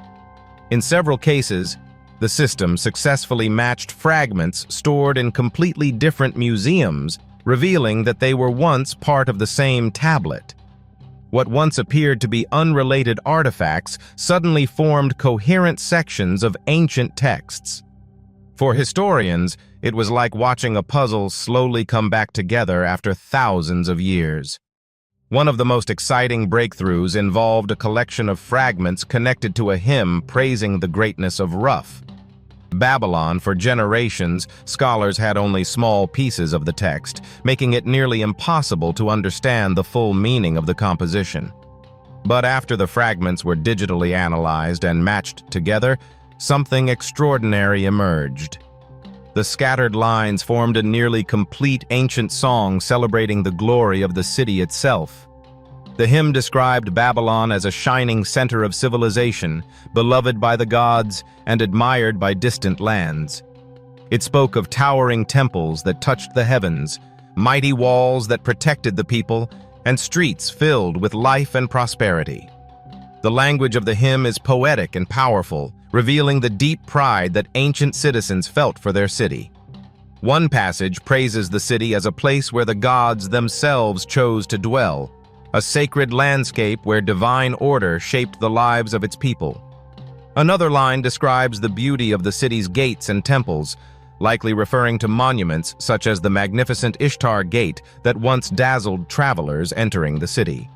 In several cases, the system successfully matched fragments stored in completely different museums, revealing that they were once part of the same tablet. What once appeared to be unrelated artifacts suddenly formed coherent sections of ancient texts. For historians, it was like watching a puzzle slowly come back together after thousands of years. One of the most exciting breakthroughs involved a collection of fragments connected to a hymn praising the greatness of Ruf. Babylon, for generations, scholars had only small pieces of the text, making it nearly impossible to understand the full meaning of the composition. But after the fragments were digitally analyzed and matched together, something extraordinary emerged. The scattered lines formed a nearly complete ancient song celebrating the glory of the city itself. The hymn described Babylon as a shining center of civilization, beloved by the gods and admired by distant lands. It spoke of towering temples that touched the heavens, mighty walls that protected the people, and streets filled with life and prosperity. The language of the hymn is poetic and powerful, revealing the deep pride that ancient citizens felt for their city. One passage praises the city as a place where the gods themselves chose to dwell, a sacred landscape where divine order shaped the lives of its people. Another line describes the beauty of the city's gates and temples, likely referring to monuments such as the magnificent Ishtar Gate that once dazzled travelers entering the city.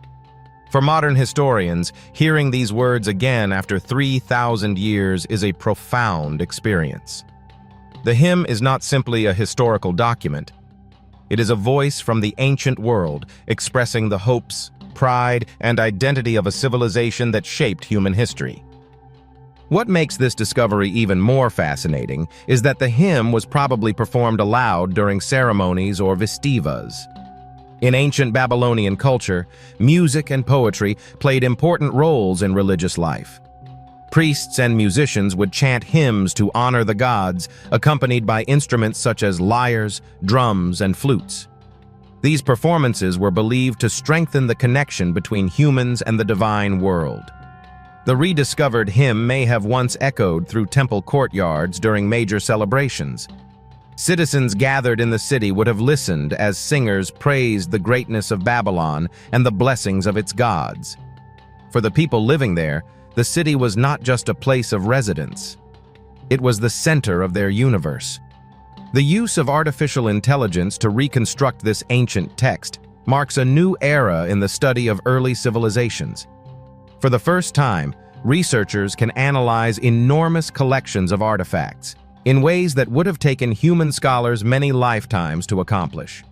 For modern historians, hearing these words again after 3,000 years is a profound experience. The hymn is not simply a historical document. It is a voice from the ancient world, expressing the hopes, pride, and identity of a civilization that shaped human history. What makes this discovery even more fascinating is that the hymn was probably performed aloud during ceremonies or festivas. In ancient Babylonian culture, music and poetry played important roles in religious life. Priests and musicians would chant hymns to honor the gods, accompanied by instruments such as lyres, drums, and flutes. These performances were believed to strengthen the connection between humans and the divine world. The rediscovered hymn may have once echoed through temple courtyards during major celebrations. Citizens gathered in the city would have listened as singers praised the greatness of Babylon and the blessings of its gods. For the people living there, the city was not just a place of residence. It was the center of their universe. The use of artificial intelligence to reconstruct this ancient text marks a new era in the study of early civilizations. For the first time, researchers can analyze enormous collections of artifacts in ways that would have taken human scholars many lifetimes to accomplish.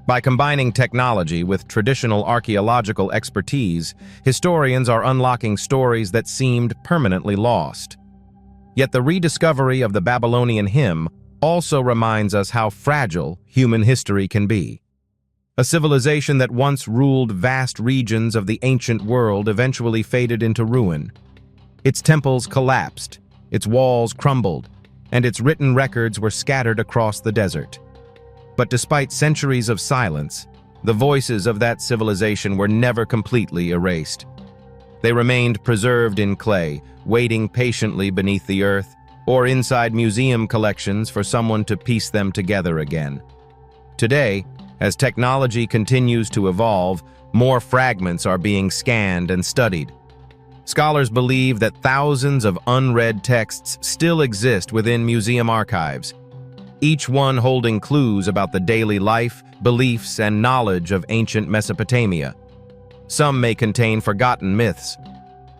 By combining technology with traditional archaeological expertise, historians are unlocking stories that seemed permanently lost. Yet the rediscovery of the Babylonian hymn also reminds us how fragile human history can be. A civilization that once ruled vast regions of the ancient world eventually faded into ruin. Its temples collapsed, its walls crumbled, and its written records were scattered across the desert. But despite centuries of silence, the voices of that civilization were never completely erased. They remained preserved in clay, waiting patiently beneath the earth, or inside museum collections for someone to piece them together again. Today, as technology continues to evolve, more fragments are being scanned and studied. Scholars believe that thousands of unread texts still exist within museum archives, each one holding clues about the daily life, beliefs, and knowledge of ancient Mesopotamia. Some may contain forgotten myths.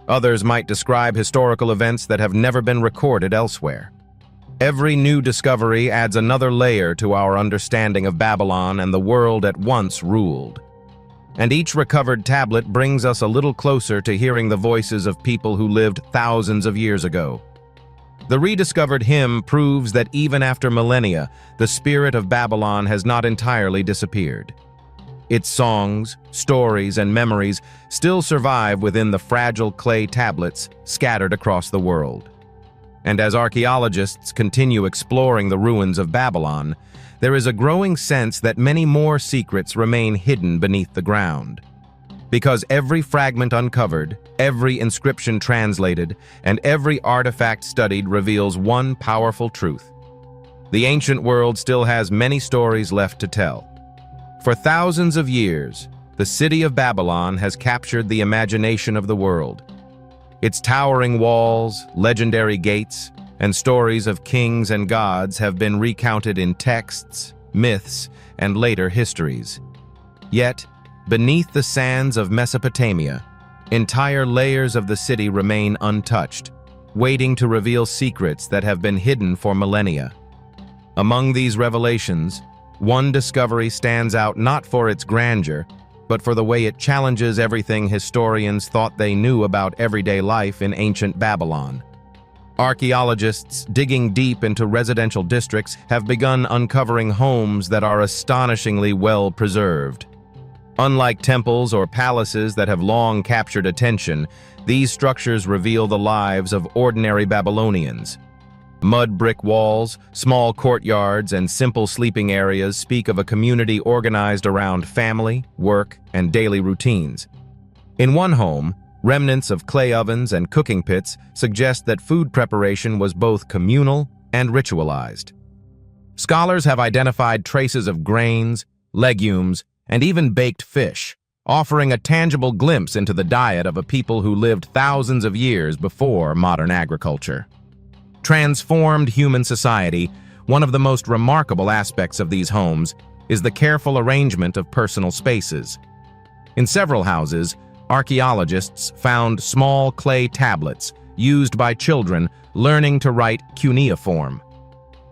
Others might describe historical events that have never been recorded elsewhere. Every new discovery adds another layer to our understanding of Babylon and the world it once ruled. And each recovered tablet brings us a little closer to hearing the voices of people who lived thousands of years ago. The rediscovered hymn proves that even after millennia, the spirit of Babylon has not entirely disappeared. Its songs, stories, and memories still survive within the fragile clay tablets scattered across the world. And as archaeologists continue exploring the ruins of Babylon, there is a growing sense that many more secrets remain hidden beneath the ground. Because every fragment uncovered, every inscription translated, and every artifact studied reveals one powerful truth. The ancient world still has many stories left to tell. For thousands of years, the city of Babylon has captured the imagination of the world. Its towering walls, legendary gates, and stories of kings and gods have been recounted in texts, myths, and later histories. Yet, beneath the sands of Mesopotamia, entire layers of the city remain untouched, waiting to reveal secrets that have been hidden for millennia. Among these revelations, one discovery stands out not for its grandeur, but for the way it challenges everything historians thought they knew about everyday life in ancient Babylon. Archaeologists digging deep into residential districts have begun uncovering homes that are astonishingly well preserved. Unlike temples or palaces that have long captured attention, these structures reveal the lives of ordinary Babylonians. Mud brick walls, small courtyards, and simple sleeping areas speak of a community organized around family, work, and daily routines. In one home, remnants of clay ovens and cooking pits suggest that food preparation was both communal and ritualized. Scholars have identified traces of grains, legumes, and even baked fish, offering a tangible glimpse into the diet of a people who lived thousands of years before modern agriculture. Transformed human society, one of the most remarkable aspects of these homes is the careful arrangement of personal spaces. In several houses, archaeologists found small clay tablets used by children learning to write cuneiform.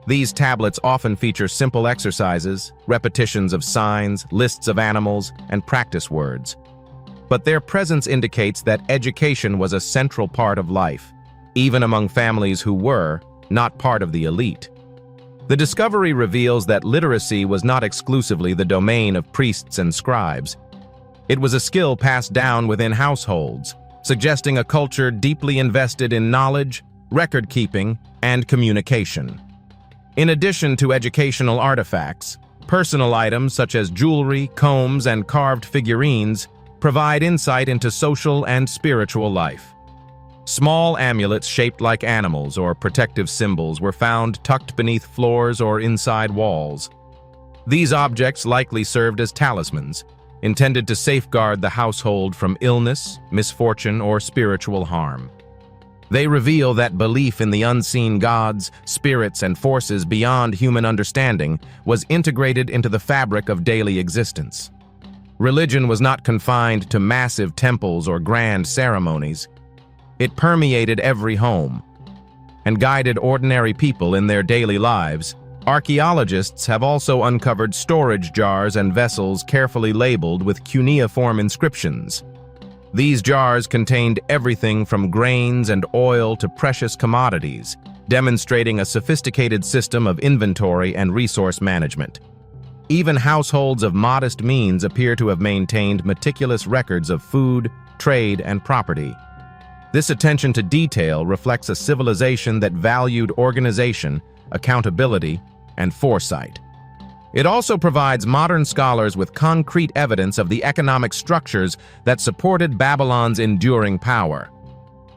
These tablets often feature simple exercises, repetitions of signs, lists of animals, and practice words. But their presence indicates that education was a central part of life, even among families who were not part of the elite. The discovery reveals that literacy was not exclusively the domain of priests and scribes. It was a skill passed down within households, suggesting a culture deeply invested in knowledge, record-keeping, and communication. In addition to educational artifacts, personal items such as jewelry, combs, and carved figurines provide insight into social and spiritual life. Small amulets shaped like animals or protective symbols were found tucked beneath floors or inside walls. These objects likely served as talismans, intended to safeguard the household from illness, misfortune, or spiritual harm. They reveal that belief in the unseen gods, spirits, and forces beyond human understanding was integrated into the fabric of daily existence. Religion was not confined to massive temples or grand ceremonies. It permeated every home and guided ordinary people in their daily lives. Archaeologists have also uncovered storage jars and vessels carefully labeled with cuneiform inscriptions. These jars contained everything from grains and oil to precious commodities, demonstrating a sophisticated system of inventory and resource management. Even households of modest means appear to have maintained meticulous records of food, trade, and property. This attention to detail reflects a civilization that valued organization, accountability, and foresight. It also provides modern scholars with concrete evidence of the economic structures that supported Babylon's enduring power.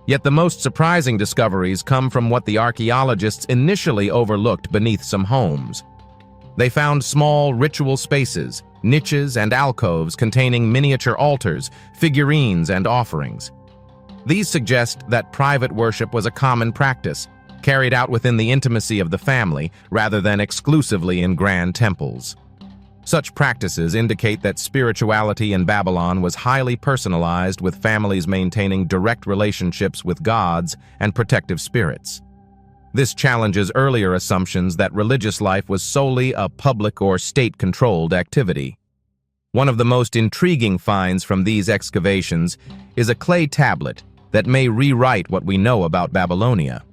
Yet the most surprising discoveries come from what the archaeologists initially overlooked beneath some homes. They found small ritual spaces, niches, and alcoves containing miniature altars, figurines, and offerings. These suggest that private worship was a common practice, carried out within the intimacy of the family rather than exclusively in grand temples. Such practices indicate that spirituality in Babylon was highly personalized, with families maintaining direct relationships with gods and protective spirits. This challenges earlier assumptions that religious life was solely a public or state-controlled activity. One of the most intriguing finds from these excavations is a clay tablet that may rewrite what we know about Babylonia.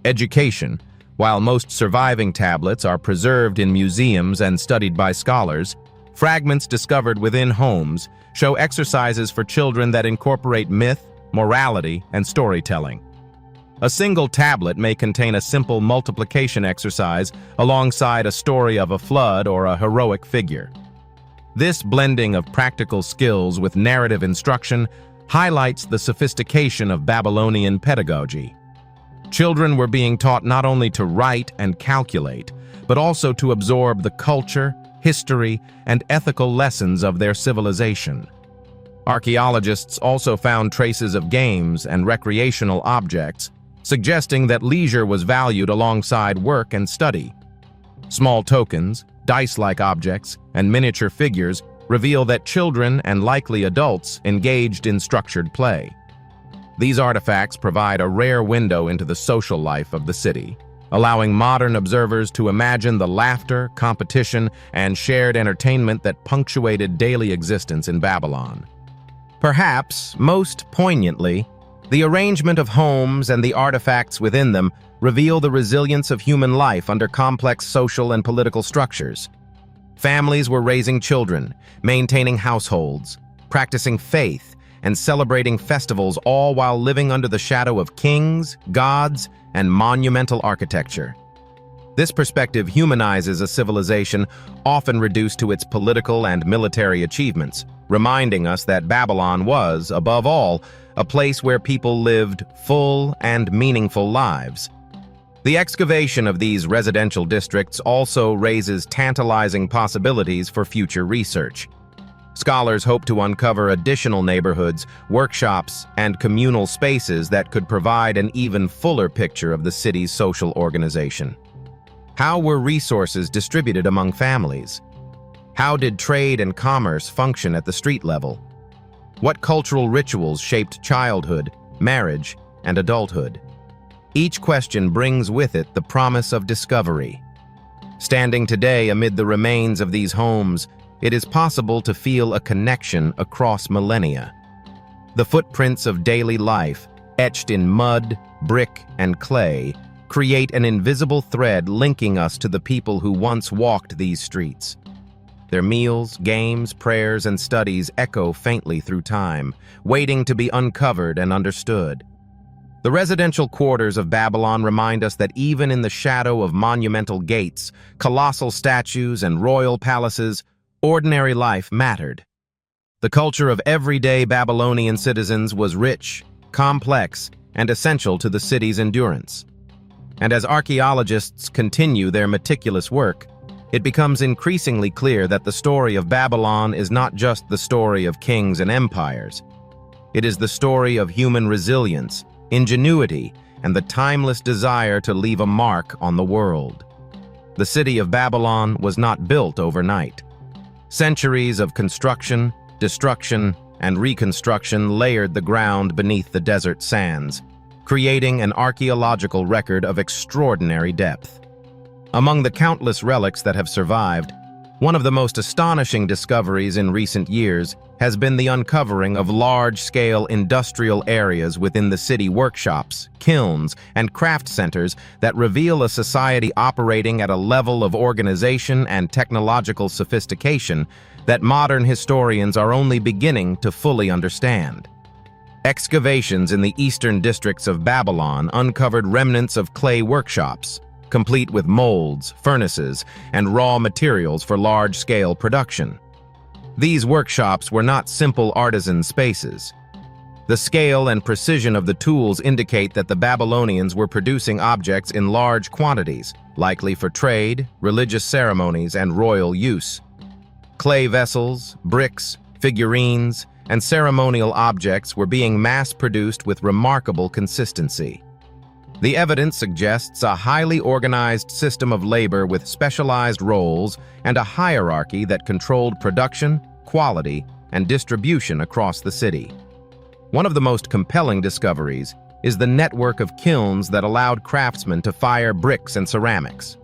Education. While most surviving tablets are preserved in museums and studied by scholars, fragments discovered within homes show exercises for children that incorporate myth, morality, and storytelling. A single tablet may contain a simple multiplication exercise alongside a story of a flood or a heroic figure. This blending of practical skills with narrative instruction highlights the sophistication of Babylonian pedagogy. Children were being taught not only to write and calculate, but also to absorb the culture, history, and ethical lessons of their civilization. Archaeologists also found traces of games and recreational objects, suggesting that leisure was valued alongside work and study. Small tokens, dice-like objects, and miniature figures reveal that children and likely adults engaged in structured play. These artifacts provide a rare window into the social life of the city, allowing modern observers to imagine the laughter, competition, and shared entertainment that punctuated daily existence in Babylon. Perhaps, most poignantly, the arrangement of homes and the artifacts within them reveal the resilience of human life under complex social and political structures. Families were raising children, maintaining households, practicing faith, and celebrating festivals, all while living under the shadow of kings, gods, and monumental architecture. This perspective humanizes a civilization often reduced to its political and military achievements, reminding us that Babylon was, above all, a place where people lived full and meaningful lives. The excavation of these residential districts also raises tantalizing possibilities for future research. Scholars hope to uncover additional neighborhoods, workshops, and communal spaces that could provide an even fuller picture of the city's social organization. How were resources distributed among families? How did trade and commerce function at the street level? What cultural rituals shaped childhood, marriage, and adulthood? Each question brings with it the promise of discovery. Standing today amid the remains of these homes, it is possible to feel a connection across millennia. The footprints of daily life, etched in mud, brick, and clay, create an invisible thread linking us to the people who once walked these streets. Their meals, games, prayers, and studies echo faintly through time, waiting to be uncovered and understood. The residential quarters of Babylon remind us that even in the shadow of monumental gates, colossal statues, and royal palaces, ordinary life mattered. The culture of everyday Babylonian citizens was rich, complex, and essential to the city's endurance. And as archaeologists continue their meticulous work, it becomes increasingly clear that the story of Babylon is not just the story of kings and empires. It is the story of human resilience, ingenuity, and the timeless desire to leave a mark on the world. The city of Babylon was not built overnight. Centuries of construction, destruction, and reconstruction layered the ground beneath the desert sands, creating an archaeological record of extraordinary depth. Among the countless relics that have survived, One of the most astonishing discoveries in recent years has been the uncovering of large-scale industrial areas within the city workshops, kilns, and craft centers that reveal a society operating at a level of organization and technological sophistication that modern historians are only beginning to fully understand. Excavations in the eastern districts of Babylon uncovered remnants of clay workshops, complete with molds, furnaces, and raw materials for large-scale production. These workshops were not simple artisan spaces. The scale and precision of the tools indicate that the Babylonians were producing objects in large quantities, likely for trade, religious ceremonies, and royal use. Clay vessels, bricks, figurines, and ceremonial objects were being mass-produced with remarkable consistency. The evidence suggests a highly organized system of labor with specialized roles and a hierarchy that controlled production, quality, and distribution across the city. One of the most compelling discoveries is the network of kilns that allowed craftsmen to fire bricks and ceramics.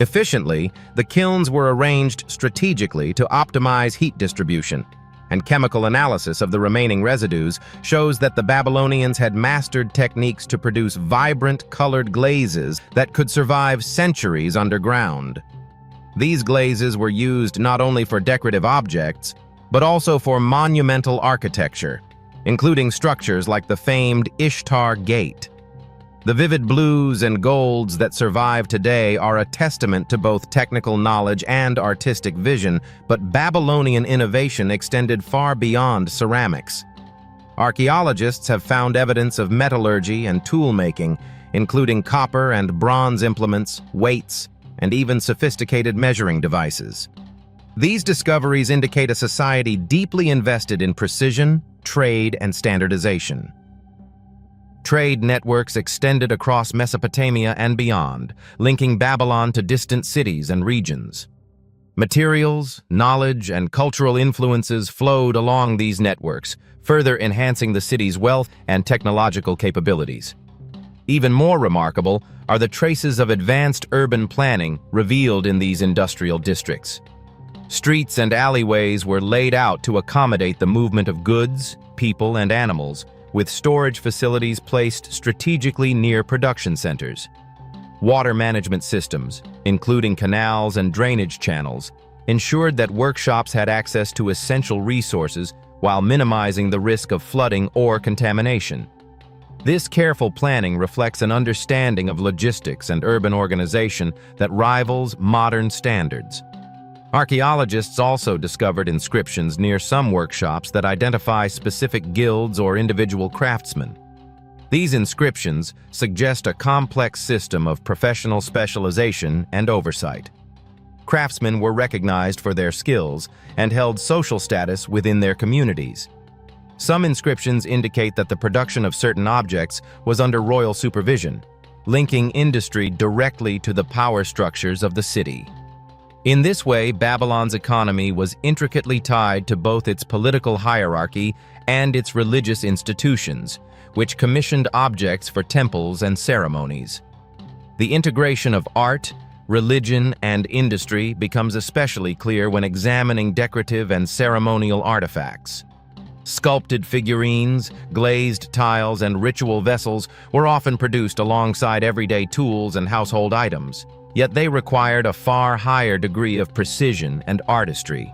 Efficiently, the kilns were arranged strategically to optimize heat distribution, and chemical analysis of the remaining residues shows that the Babylonians had mastered techniques to produce vibrant, colored glazes that could survive centuries underground. These glazes were used not only for decorative objects, but also for monumental architecture, including structures like the famed Ishtar Gate. The vivid blues and golds that survive today are a testament to both technical knowledge and artistic vision, but Babylonian innovation extended far beyond ceramics. Archaeologists have found evidence of metallurgy and tool-making, including copper and bronze implements, weights, and even sophisticated measuring devices. These discoveries indicate a society deeply invested in precision, trade, and standardization. Trade networks extended across Mesopotamia and beyond, linking Babylon to distant cities and regions. Materials, knowledge, and cultural influences flowed along these networks, further enhancing the city's wealth and technological capabilities. Even more remarkable are the traces of advanced urban planning revealed in these industrial districts. Streets and alleyways were laid out to accommodate the movement of goods, people, and animals, with storage facilities placed strategically near production centers. Water management systems, including canals and drainage channels, ensured that workshops had access to essential resources while minimizing the risk of flooding or contamination. This careful planning reflects an understanding of logistics and urban organization that rivals modern standards. Archaeologists also discovered inscriptions near some workshops that identify specific guilds or individual craftsmen. These inscriptions suggest a complex system of professional specialization and oversight. Craftsmen were recognized for their skills and held social status within their communities. Some inscriptions indicate that the production of certain objects was under royal supervision, linking industry directly to the power structures of the city. In this way, Babylon's economy was intricately tied to both its political hierarchy and its religious institutions, which commissioned objects for temples and ceremonies. The integration of art, religion, and industry becomes especially clear when examining decorative and ceremonial artifacts. Sculpted figurines, glazed tiles, and ritual vessels were often produced alongside everyday tools and household items, yet they required a far higher degree of precision and artistry.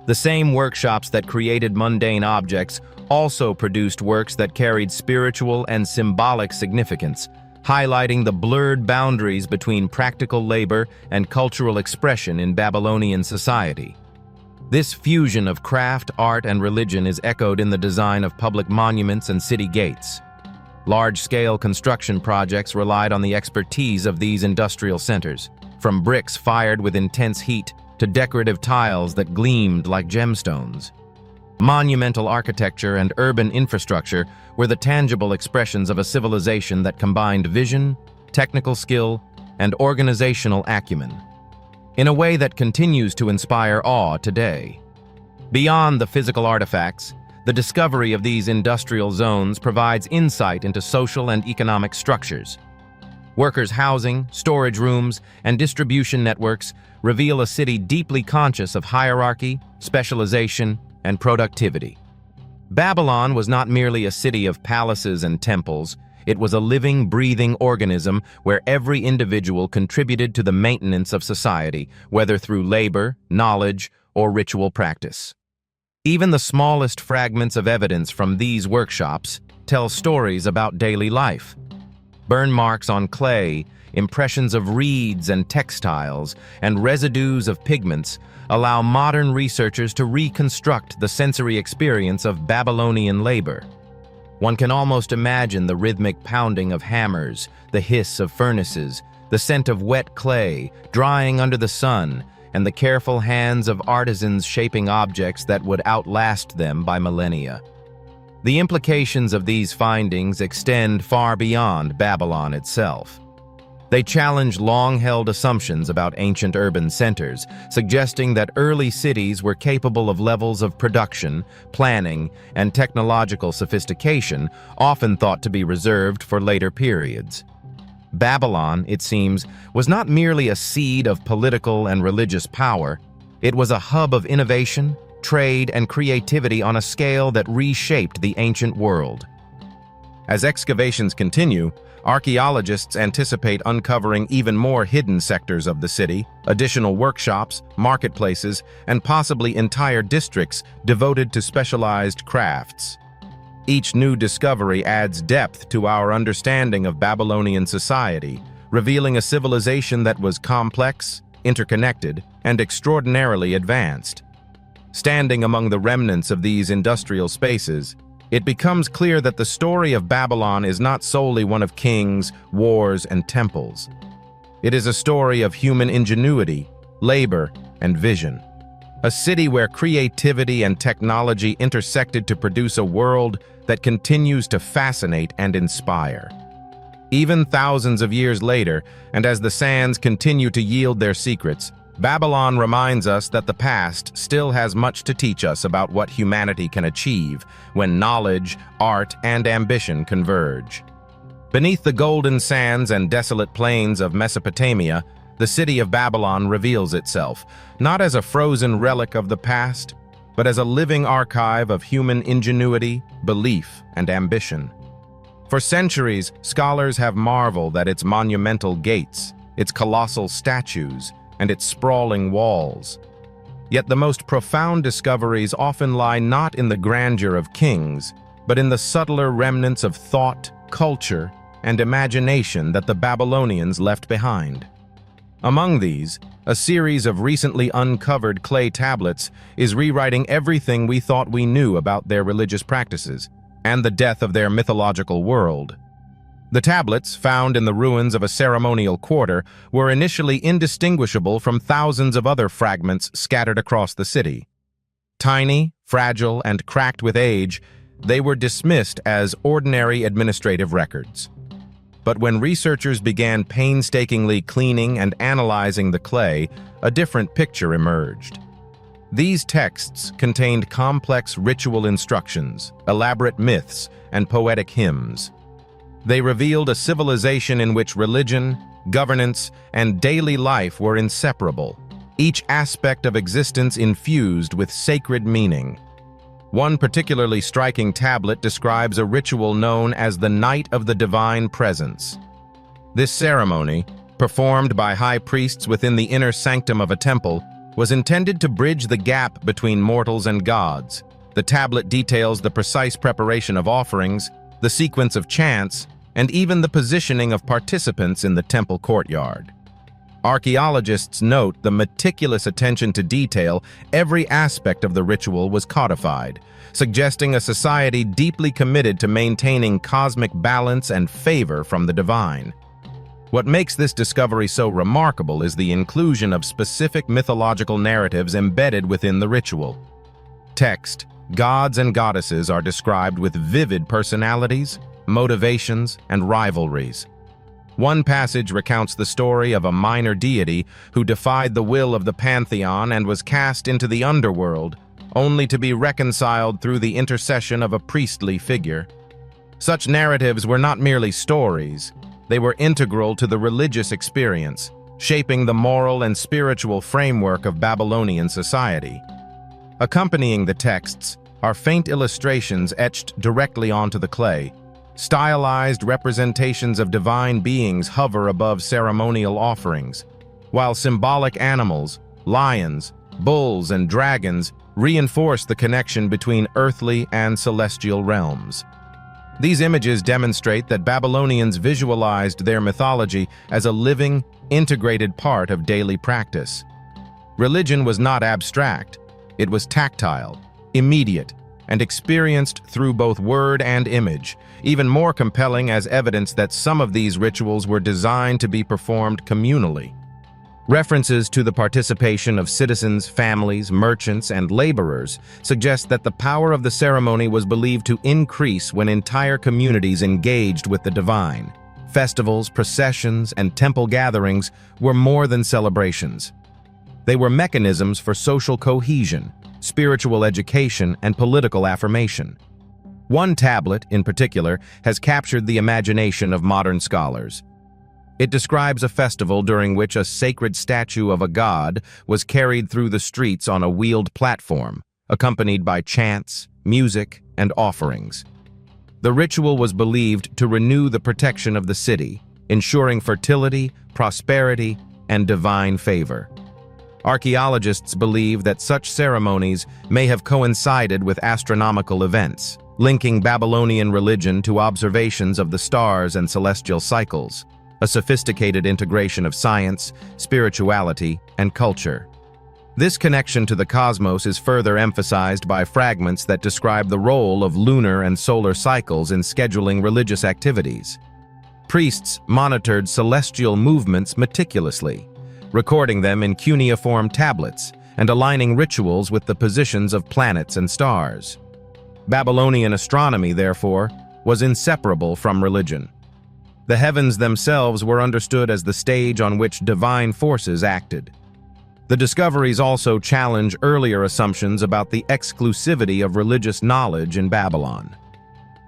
The same workshops that created mundane objects also produced works that carried spiritual and symbolic significance, highlighting the blurred boundaries between practical labor and cultural expression in Babylonian society. This fusion of craft, art, and religion is echoed in the design of public monuments and city gates. Large-scale construction projects relied on the expertise of these industrial centers, from bricks fired with intense heat to decorative tiles that gleamed like gemstones. Monumental architecture and urban infrastructure were the tangible expressions of a civilization that combined vision, technical skill, and organizational acumen, in a way that continues to inspire awe today. Beyond the physical artifacts, the discovery of these industrial zones provides insight into social and economic structures. Workers' housing, storage rooms, and distribution networks reveal a city deeply conscious of hierarchy, specialization, and productivity. Babylon was not merely a city of palaces and temples. It was a living, breathing organism where every individual contributed to the maintenance of society, whether through labor, knowledge, or ritual practice. Even the smallest fragments of evidence from these workshops tell stories about daily life. Burn marks on clay, impressions of reeds and textiles, and residues of pigments allow modern researchers to reconstruct the sensory experience of Babylonian labor. One can almost imagine the rhythmic pounding of hammers, the hiss of furnaces, the scent of wet clay drying under the sun, and the careful hands of artisans shaping objects that would outlast them by millennia. The implications of these findings extend far beyond Babylon itself. They challenge long-held assumptions about ancient urban centers, suggesting that early cities were capable of levels of production, planning, and technological sophistication often thought to be reserved for later periods. Babylon, it seems, was not merely a seed of political and religious power. It was a hub of innovation, trade, and creativity on a scale that reshaped the ancient world. As excavations continue, archaeologists anticipate uncovering even more hidden sectors of the city, additional workshops, marketplaces, and possibly entire districts devoted to specialized crafts. Each new discovery adds depth to our understanding of Babylonian society, revealing a civilization that was complex, interconnected, and extraordinarily advanced. Standing among the remnants of these industrial spaces, it becomes clear that the story of Babylon is not solely one of kings, wars, and temples. It is a story of human ingenuity, labor, and vision. A city where creativity and technology intersected to produce a world that continues to fascinate and inspire. Even thousands of years later, and as the sands continue to yield their secrets, Babylon reminds us that the past still has much to teach us about what humanity can achieve when knowledge, art, and ambition converge. Beneath the golden sands and desolate plains of Mesopotamia, the city of Babylon reveals itself, not as a frozen relic of the past, but as a living archive of human ingenuity, belief, and ambition. For centuries, scholars have marveled at its monumental gates, its colossal statues, and its sprawling walls. Yet the most profound discoveries often lie not in the grandeur of kings, but in the subtler remnants of thought, culture, and imagination that the Babylonians left behind. Among these, a series of recently uncovered clay tablets is rewriting everything we thought we knew about their religious practices and the death of their mythological world. The tablets, found in the ruins of a ceremonial quarter, were initially indistinguishable from thousands of other fragments scattered across the city. Tiny, fragile, and cracked with age, they were dismissed as ordinary administrative records. But when researchers began painstakingly cleaning and analyzing the clay, a different picture emerged. These texts contained complex ritual instructions, elaborate myths, and poetic hymns. They revealed a civilization in which religion, governance, and daily life were inseparable, each aspect of existence infused with sacred meaning. One particularly striking tablet describes a ritual known as the Night of the Divine Presence. This ceremony, performed by high priests within the inner sanctum of a temple, was intended to bridge the gap between mortals and gods. The tablet details the precise preparation of offerings, the sequence of chants, and even the positioning of participants in the temple courtyard. Archaeologists note the meticulous attention to detail. Every aspect of the ritual was codified, suggesting a society deeply committed to maintaining cosmic balance and favor from the divine. What makes this discovery so remarkable is the inclusion of specific mythological narratives embedded within the ritual. Text, gods and goddesses are described with vivid personalities, motivations, and rivalries. One passage recounts the story of a minor deity who defied the will of the pantheon and was cast into the underworld, only to be reconciled through the intercession of a priestly figure. Such narratives were not merely stories. They were integral to the religious experience, shaping the moral and spiritual framework of Babylonian society. Accompanying the texts are faint illustrations etched directly onto the clay. Stylized representations of divine beings hover above ceremonial offerings, while symbolic animals, lions, bulls, and dragons reinforce the connection between earthly and celestial realms. These images demonstrate that Babylonians visualized their mythology as a living, integrated part of daily practice. Religion was not abstract. It was tactile, immediate, and experienced through both word and image, even more compelling as evidence that some of these rituals were designed to be performed communally. References to the participation of citizens, families, merchants, and laborers suggest that the power of the ceremony was believed to increase when entire communities engaged with the divine. Festivals, processions, and temple gatherings were more than celebrations. They were mechanisms for social cohesion, spiritual education, and political affirmation. One tablet, in particular, has captured the imagination of modern scholars. It describes a festival during which a sacred statue of a god was carried through the streets on a wheeled platform, accompanied by chants, music, and offerings. The ritual was believed to renew the protection of the city, ensuring fertility, prosperity, and divine favor. Archaeologists believe that such ceremonies may have coincided with astronomical events, linking Babylonian religion to observations of the stars and celestial cycles, a sophisticated integration of science, spirituality, and culture. This connection to the cosmos is further emphasized by fragments that describe the role of lunar and solar cycles in scheduling religious activities. Priests monitored celestial movements meticulously, recording them in cuneiform tablets and aligning rituals with the positions of planets and stars. Babylonian astronomy, therefore, was inseparable from religion. The heavens themselves were understood as the stage on which divine forces acted. The discoveries also challenge earlier assumptions about the exclusivity of religious knowledge in Babylon.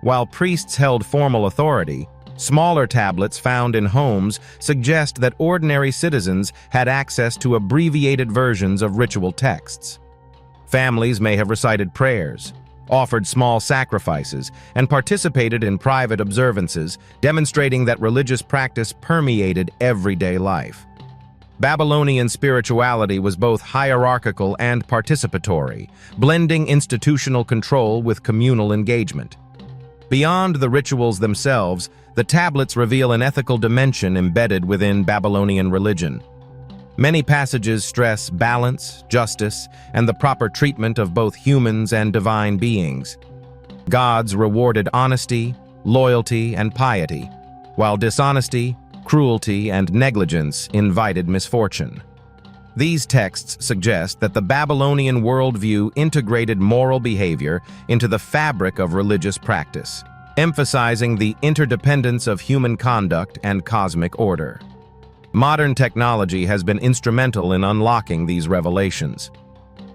While priests held formal authority, smaller tablets found in homes suggest that ordinary citizens had access to abbreviated versions of ritual texts. Families may have recited prayers, offered small sacrifices, and participated in private observances, demonstrating that religious practice permeated everyday life. Babylonian spirituality was both hierarchical and participatory, blending institutional control with communal engagement. Beyond the rituals themselves, the tablets reveal an ethical dimension embedded within Babylonian religion. Many passages stress balance, justice, and the proper treatment of both humans and divine beings. Gods rewarded honesty, loyalty, and piety, while dishonesty, cruelty, and negligence invited misfortune. These texts suggest that the Babylonian worldview integrated moral behavior into the fabric of religious practice, emphasizing the interdependence of human conduct and cosmic order. Modern technology has been instrumental in unlocking these revelations.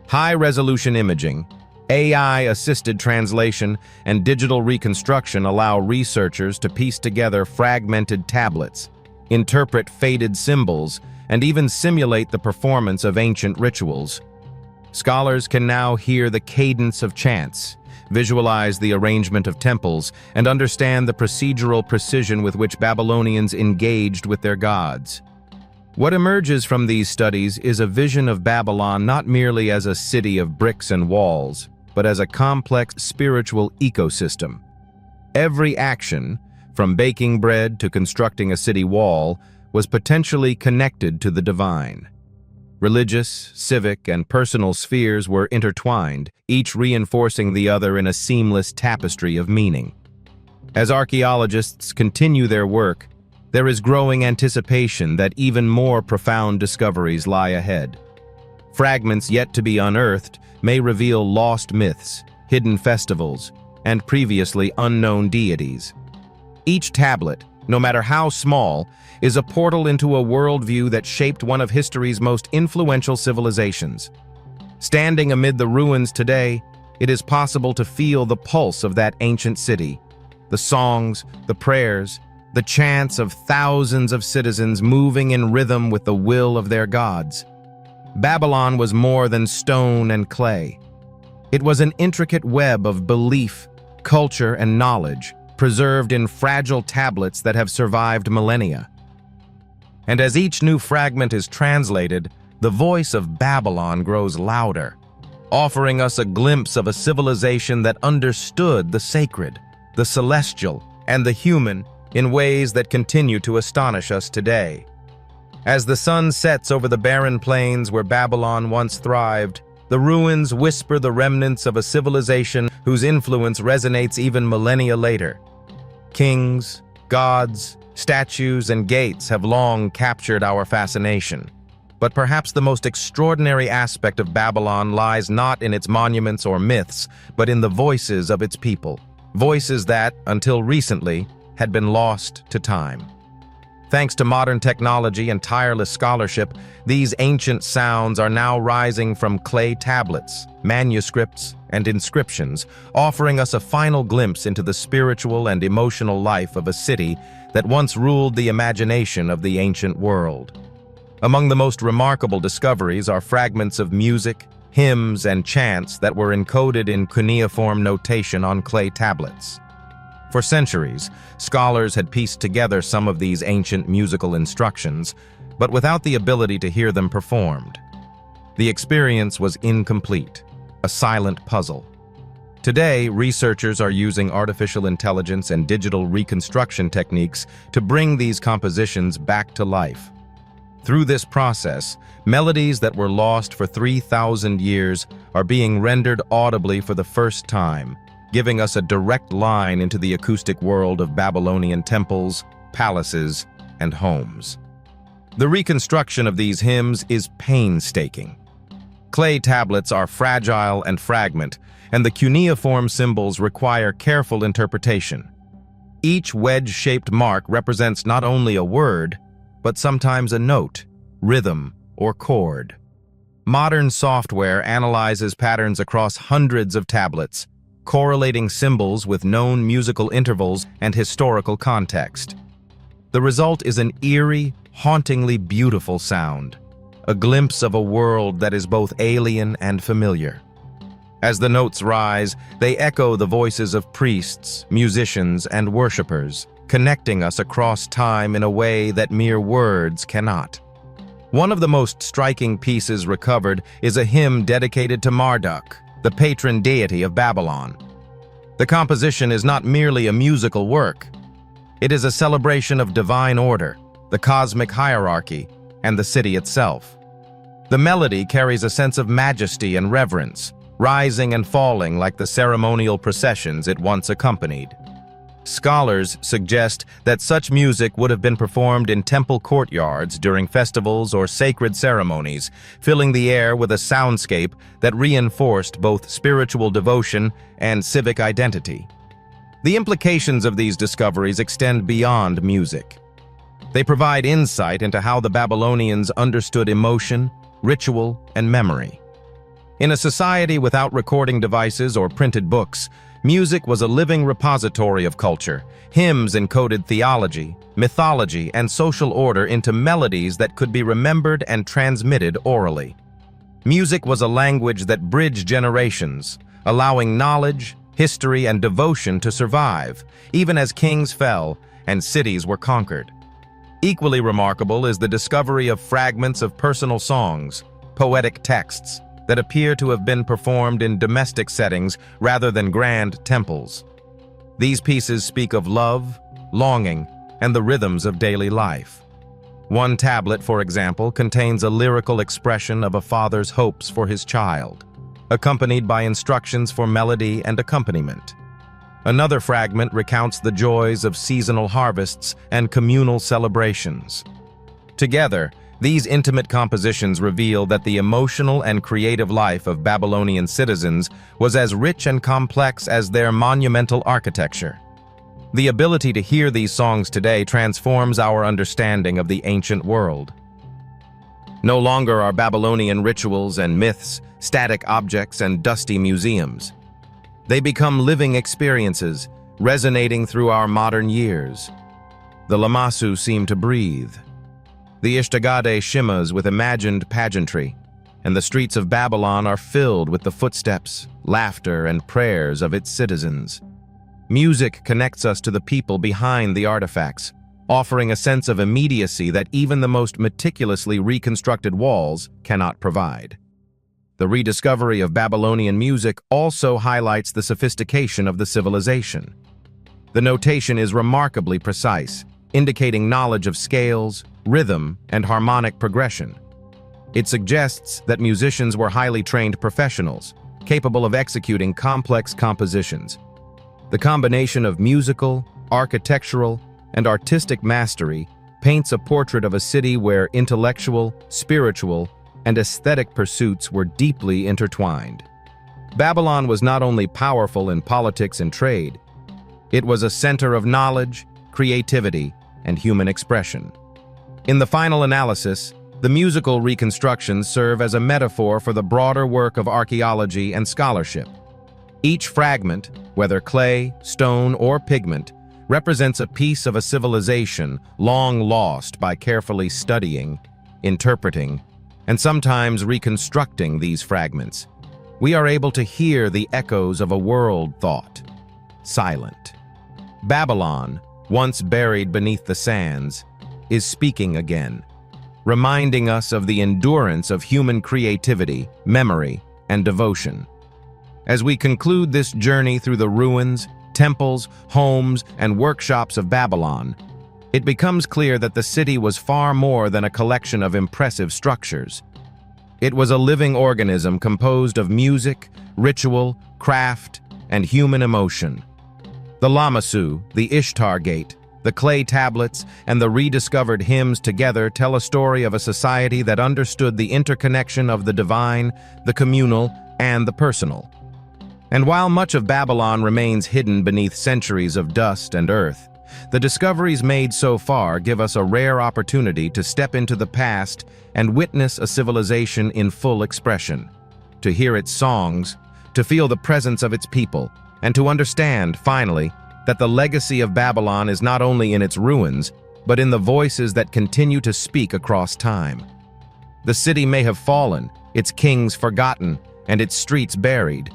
High-resolution imaging, AI-assisted translation, and digital reconstruction allow researchers to piece together fragmented tablets, interpret faded symbols, and even simulate the performance of ancient rituals. Scholars can now hear the cadence of chants, visualize the arrangement of temples, and understand the procedural precision with which Babylonians engaged with their gods. What emerges from these studies is a vision of Babylon not merely as a city of bricks and walls, but as a complex spiritual ecosystem. Every action, from baking bread to constructing a city wall, was potentially connected to the divine. Religious, civic, and personal spheres were intertwined, each reinforcing the other in a seamless tapestry of meaning. As archaeologists continue their work, there is growing anticipation that even more profound discoveries lie ahead. Fragments yet to be unearthed may reveal lost myths, hidden festivals, and previously unknown deities. Each tablet, no matter how small, is a portal into a worldview that shaped one of history's most influential civilizations. Standing amid the ruins today, it is possible to feel the pulse of that ancient city, the songs, the prayers, the chants of thousands of citizens moving in rhythm with the will of their gods. Babylon was more than stone and clay. It was an intricate web of belief, culture, and knowledge, preserved in fragile tablets that have survived millennia. And as each new fragment is translated, the voice of Babylon grows louder, offering us a glimpse of a civilization that understood the sacred, the celestial, and the human in ways that continue to astonish us today. As the sun sets over the barren plains where Babylon once thrived, the ruins whisper the remnants of a civilization whose influence resonates even millennia later. Kings, gods, statues, and gates have long captured our fascination. But perhaps the most extraordinary aspect of Babylon lies not in its monuments or myths, but in the voices of its people. Voices that, until recently, had been lost to time. Thanks to modern technology and tireless scholarship, these ancient sounds are now rising from clay tablets, manuscripts, and inscriptions, offering us a final glimpse into the spiritual and emotional life of a city that once ruled the imagination of the ancient world. Among the most remarkable discoveries are fragments of music, hymns, and chants that were encoded in cuneiform notation on clay tablets. For centuries, scholars had pieced together some of these ancient musical instructions, but without the ability to hear them performed. The experience was incomplete, a silent puzzle. Today, researchers are using artificial intelligence and digital reconstruction techniques to bring these compositions back to life. Through this process, melodies that were lost for 3,000 years are being rendered audibly for the first time, giving us a direct line into the acoustic world of Babylonian temples, palaces, and homes. The reconstruction of these hymns is painstaking. Clay tablets are fragile and fragment, and the cuneiform symbols require careful interpretation. Each wedge-shaped mark represents not only a word, but sometimes a note, rhythm, or chord. Modern software analyzes patterns across hundreds of tablets, correlating symbols with known musical intervals and historical context. The result is an eerie, hauntingly beautiful sound, a glimpse of a world that is both alien and familiar. As the notes rise, they echo the voices of priests, musicians, and worshippers, connecting us across time in a way that mere words cannot. One of the most striking pieces recovered is a hymn dedicated to Marduk, the patron deity of Babylon. The composition is not merely a musical work. It is a celebration of divine order, the cosmic hierarchy, and the city itself. The melody carries a sense of majesty and reverence, rising and falling like the ceremonial processions it once accompanied. Scholars suggest that such music would have been performed in temple courtyards during festivals or sacred ceremonies, filling the air with a soundscape that reinforced both spiritual devotion and civic identity. The implications of these discoveries extend beyond music. They provide insight into how the Babylonians understood emotion, ritual, and memory. In a society without recording devices or printed books, music was a living repository of culture. Hymns encoded theology, mythology, and social order into melodies that could be remembered and transmitted orally. Music was a language that bridged generations, allowing knowledge, history, and devotion to survive, even as kings fell and cities were conquered. Equally remarkable is the discovery of fragments of personal songs, poetic texts, that appear to have been performed in domestic settings rather than grand temples. These pieces speak of love, longing, and the rhythms of daily life. One tablet, for example, contains a lyrical expression of a father's hopes for his child, accompanied by instructions for melody and accompaniment. Another fragment recounts the joys of seasonal harvests and communal celebrations. Together, these intimate compositions reveal that the emotional and creative life of Babylonian citizens was as rich and complex as their monumental architecture. The ability to hear these songs today transforms our understanding of the ancient world. No longer are Babylonian rituals and myths static objects and dusty museums. They become living experiences, resonating through our modern years. The Lamassu seem to breathe. The Ishtagade shimmers with imagined pageantry, and the streets of Babylon are filled with the footsteps, laughter, and prayers of its citizens. Music connects us to the people behind the artifacts, offering a sense of immediacy that even the most meticulously reconstructed walls cannot provide. The rediscovery of Babylonian music also highlights the sophistication of the civilization. The notation is remarkably precise, indicating knowledge of scales, rhythm, and harmonic progression. It suggests that musicians were highly trained professionals, capable of executing complex compositions. The combination of musical, architectural, and artistic mastery paints a portrait of a city where intellectual, spiritual, and aesthetic pursuits were deeply intertwined. Babylon was not only powerful in politics and trade, it was a center of knowledge, creativity, and human expression. In the final analysis, the musical reconstructions serve as a metaphor for the broader work of archaeology and scholarship. Each fragment, whether clay, stone, or pigment, represents a piece of a civilization long lost by carefully studying, interpreting, and sometimes reconstructing these fragments. We are able to hear the echoes of a world thought silent. Babylon, once buried beneath the sands, is speaking again, reminding us of the endurance of human creativity, memory, and devotion. As we conclude this journey through the ruins, temples, homes, and workshops of Babylon, it becomes clear that the city was far more than a collection of impressive structures. It was a living organism composed of music, ritual, craft, and human emotion. The Lamassu, the Ishtar Gate, the clay tablets, and the rediscovered hymns together tell a story of a society that understood the interconnection of the divine, the communal, and the personal. And while much of Babylon remains hidden beneath centuries of dust and earth, the discoveries made so far give us a rare opportunity to step into the past and witness a civilization in full expression, to hear its songs, to feel the presence of its people, and to understand, finally, that the legacy of Babylon is not only in its ruins, but in the voices that continue to speak across time. The city may have fallen, its kings forgotten, and its streets buried,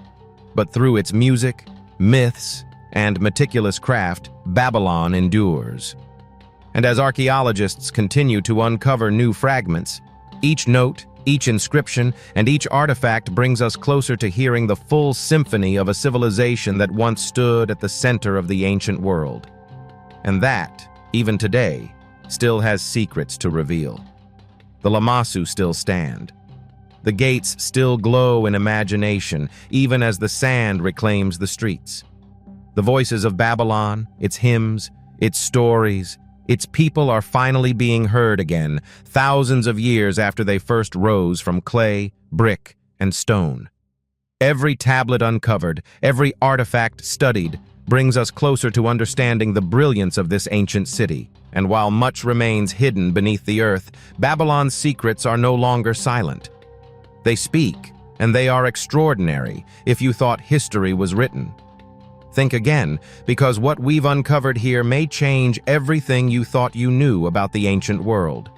but through its music, myths, and meticulous craft, Babylon endures. And as archaeologists continue to uncover new fragments, each note, each inscription, and each artifact brings us closer to hearing the full symphony of a civilization that once stood at the center of the ancient world. And that, even today, still has secrets to reveal. The Lamassu still stand. The gates still glow in imagination, even as the sand reclaims the streets. The voices of Babylon, its hymns, its stories, its people are finally being heard again, thousands of years after they first rose from clay, brick, and stone. Every tablet uncovered, every artifact studied, brings us closer to understanding the brilliance of this ancient city. And while much remains hidden beneath the earth, Babylon's secrets are no longer silent. They speak, and they are extraordinary if you thought history was written. Think again, because what we've uncovered here may change everything you thought you knew about the ancient world.